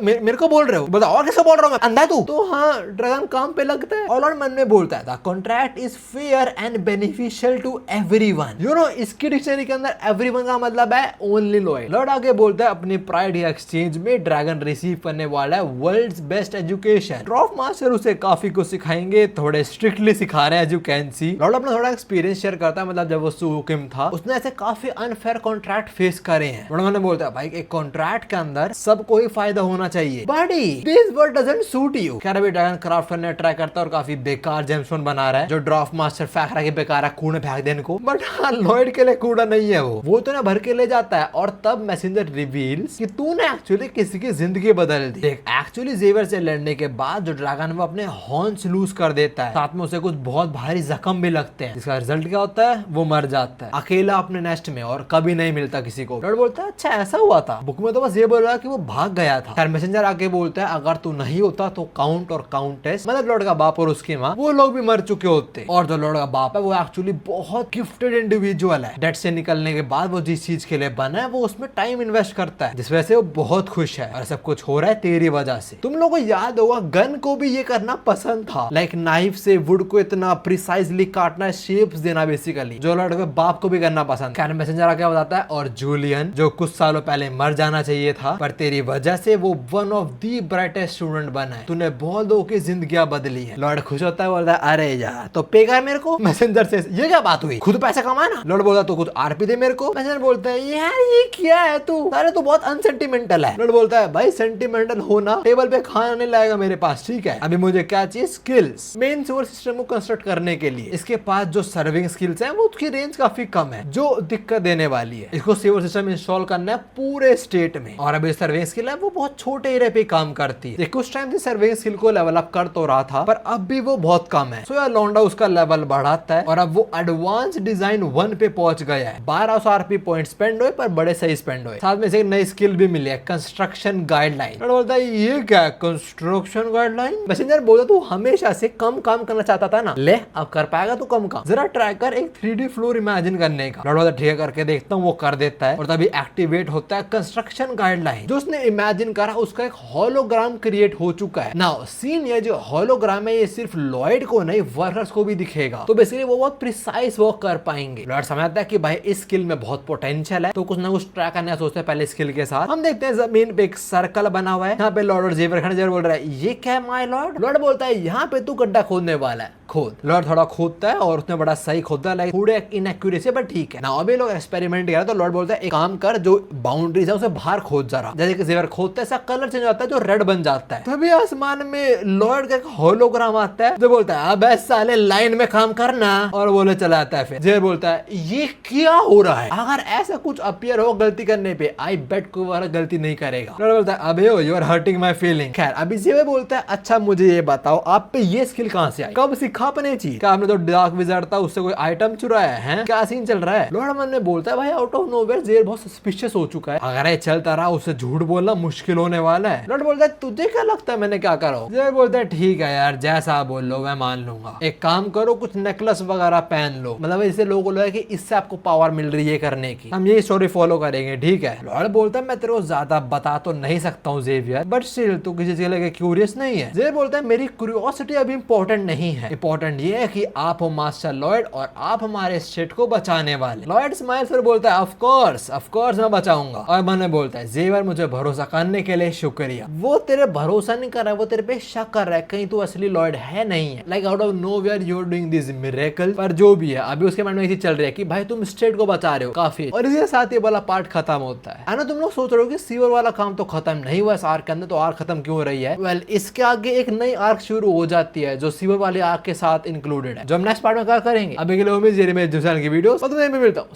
मेरे को बोल रहे हो? बोलता और किसको बोल रहा हूँ मैं, अंधा तू? तो हाँ ड्रैगन काम पे लगता है। और लॉर्ड मन में बोलता है the contract is fair and beneficial to everyone. You know इसकी डिक्शनरी के अंदर एवरीवन का मतलब है ओनली लॉयल। लॉर्ड आगे बोलता है अपनी प्राइड या एक्सचेंज में ड्रैगन रिसीव करने वाला है world's best education. Drop master उसे काफी कुछ सिखाएंगे, थोड़े स्ट्रिक्टली सिखा रहे हैं as you can see. Lord अपना थोड़ा एक्सपीरियंस शेयर करता है, मतलब जब वो सुकिम था उसने ऐसे काफी अनफेयर कॉन्ट्रैक्ट फेस करे हैं। लॉर्ड बोलता है भाई एक कॉन्ट्रैक्ट के अंदर सबको ही फायदा होना चाहिए, बड़ी this word doesn't suit you. क्या अभी ड्रैगन क्राफ्ट करने ट्राई करता है और काफी बेकार जेम्सटोन बना रहा है जो ड्रॉप मास्टर फेंक रहा है बेकार है, कूड़े फेंक देने को। बट हाँ लॉयड के लिए कूड़ा नहीं है वो तो ना भर के ले जाता है। और तब मैसेंजर रिवील्स कि तूने एक्चुअली किसी की जिंदगी बदल दी। एक्चुअली जेवर से लड़ने के बाद जो ड्रैगन वो अपने हॉर्न्स लूज कर देता है, साथ में उसे कुछ बहुत भारी जख्म भी लगते हैं, जिसका रिजल्ट क्या होता है वो मर जाता है अकेला अपने नेस्ट में और कभी नहीं मिलता किसी को। लॉर्ड बोलता है अच्छा ऐसा हुआ था? बुक में तो बस ये बोल रहा है कि वो भाग गया था। खैर मैसेंजर आके बोलता है अगर तू नहीं होता तो काउंट और काउंटेस मतलब लॉर्ड का बाप और उसकी माँ वो लोग भी मर चुके होते। और जो लॉर्ड का बाप है वो एक्चुअली बहुत गिफ्टेड इंडिविजुअल है। डेथ से निकलने के बाद वो जिस चीज के लिए बना है वो उसमें टाइम इन्वेस्ट करता है, जिस वजह से वो बहुत खुश है। और सब कुछ हो रहा है तेरी वजह से। तुम लोगों को याद होगा गन को भी ये करना पसंद था, लाइक नाइफ से वुड को इतना प्रिसाइजली काटना, शेप्स देना बेसिकली, जो लॉर्ड के बाप को भी करना पसंद। कैन मैसेंजर आके बताता है और जूलियन जो कुछ सालों पहले मर जाना चाहिए था पर तेरी वजह से वो one of the brightest student बना है, तूने बहुत लोगों की जिंदगियां बदली है। लॉर्ड खुश होता है, बोलता है अरे यार तो पेगा मेरे को। मैसेंजर से ये क्या बात हुई, खुद पैसा कमाना। लॉर्ड बोलता तो कुछ आरपी दे मेरे को। मैसेंजर बोलता है यार ये क्या है तू, अरे तू बहुत अनसेंटिमेंटल है। लॉर्ड बोलता है भाई सेंटिमेंटल होना टेबल पे खाना नहीं लाएगा मेरे पास, ठीक है। अभी मुझे क्या चाहिए, स्किल्स। मेन सीवर सिस्टम को कंस्ट्रक्ट करने के लिए इसके पास जो सर्विंग स्किल्स है वो उसकी रेंज काफी कम है, जो दिक्कत देने वाली है। इसको सीवर सिस्टम इंस्टॉल करना है पूरे स्टेट में। और अभी सर्विंग स्किल है वो बहुत छोटे एरिया पे काम करती है। कुछ टाइम से सर्विंग स्किल को लेवल अप कर तो रहा था पर अब भी वो बहुत कम है। सो यार लौंडा उसका लेवल बढ़ाता है और अब वो एडवांस डिजाइन 1 पे पहुंच गया है। 1200 आरपी पॉइंट स्पेंड हुए पर बड़े सही स्पेंड हुए। साथ में से एक नई स्किल भी मिली है, कंस्ट्रक्शन गाइडलाइन। बोलता है ये क्या है कंस्ट्रक्शन गाइडलाइन? मैसेंजर बोलता तू हमेशा से कम काम करना चाहता था ना, ले अब कर पाएगा तू कम काम। जरा ट्राई कर एक 3D फ्लोर इमेजिन करने का। लड़वा ठीक है करके देखता हूँ, वो कर देता है और तभी एक्टिवेट होता है कंस्ट्रक्शन गाइडलाइन। जो उसने इमेजिन करा उसका एक होलोग्राम क्रिएट हो चुका है। नाउ सीन ये जो होलोग्राम है ये सिर्फ लॉयड को नहीं वर्कर्स को भी दिखेगा, तो बेसिकली वो बहुत प्रिसाइज वर्क कर पाएंगे। लॉयड समझता है कि भाई इस स्किल में बहुत पोटेंशियल है, तो कुछ ना कुछ ट्राई करने सोचते हैं पहले स्किल के साथ। हम देखते हैं जमीन पे एक सर्कल बना हुआ है, यहाँ पे लॉर्ड और जेवर खड़े। जेवर बोल रहा है ये क्या है माय लॉर्ड? लॉर्ड बोलता है यहाँ पे तू गड्ढा खोदने वाला है, खोद। लॉर्ड थोड़ा खोदता है और उसने बड़ा सही खोदा है, लाइक थोड़े इनएक्यूरेसी बट ठीक है ना। अभी लोग एक्सपेरिमेंट किया तो लॉर्ड बोलता है एक काम कर, जो बाउंड्रीज है उसे बाहर खोद जरा। जैसे कि जेवर खोदता है ऐसा कलर चेंज होता है जो रेड बन जाता है। तभी आसमान में लॉर्ड का एक होलोग्राम आता है जो बोलता है अब साले लाइन में काम करना, और बोले चला आता है। फिर जेवर बोलता है ये क्या हो रहा है? अगर ऐसा कुछ अपीयर हो गलती करने पे आई बेट कोई वाला गलती नहीं करेगा। लॉर्ड बोलता है अबे you are hurting my feeling. खैर अभी जेवर बोलता है अच्छा मुझे ये बताओ आप पे ये स्किल कहां से आई, कब सीखा अपने चीज? क्या आपने तो डार्क विजार्ड था उससे कोई आइटम चुराया है, क्या सीन चल रहा है? लॉर्ड मन ने बोलता है भाई आउट ऑफ नोवेयर जेवर बहुत सस्पिशियस हो चुका है, अगर ये चलता रहा उससे झूठ बोलना मुश्किल होने वाला है। लॉर्ड बोलता है तुझे क्या लगता है मैंने क्या करा? जेवर बोलता है ठीक है यार जैसा आप बोल लो मैं मान लूंगा, एक काम करो कुछ नेकलेस वगैरह पहन लो, मतलब इससे लोगों को लगे कि इससे आपको पावर मिल रही है करने की, हम ये स्टोरी फॉलो करेंगे, ठीक है। लॉर्ड बोलता है मैं तेरे को ज्यादा बता तो नहीं सकता हूँ जेवियर, बट स्टिल तू किसी चीज के लिए क्यूरियस नहीं है? जेवियर बोलता है मेरी क्यूरियोसिटी अभी इंपॉर्टेंट नहीं है, इंपॉर्टेंट ये है कि आप हो मास्टर लॉयड और आप हमारे स्टेट को बचाने वाले। लॉयड स्माइल फिर बोलता है ऑफ कोर्स मैं बचाऊंगा। और मैंने बोलता है जेवियर मुझे भरोसा करने के लिए शुक्रिया। वो तेरे भरोसा नहीं कर रहा है, वो तेरे पे शक कर रहा है कहीं तू असली लॉयड है नहीं है, like out of nowhere you are doing this miracle. पर जो भी है अभी उसके मन में ऐसी चल रही है कि भाई तुम स्टेट को बचा रहे हो काफी, और इसके साथ ये वाला पार्ट खत्म होता है ना। तुम लोग सोच रहे हो कि सीवर वाला काम तो खत्म नहीं हुआ इस आर्क के अंदर, तो आर्क खत्म क्यों हो रही है? वेल इसके आगे एक नई आर्क शुरू हो जाती है जो सीवर वाले आर्क के साथ इंक्लूडेड है, जो हम नेक्स्ट पार्ट में करेंगे। अभी के लिए उम्मीद है मेरे की वीडियो मिलता हूँ।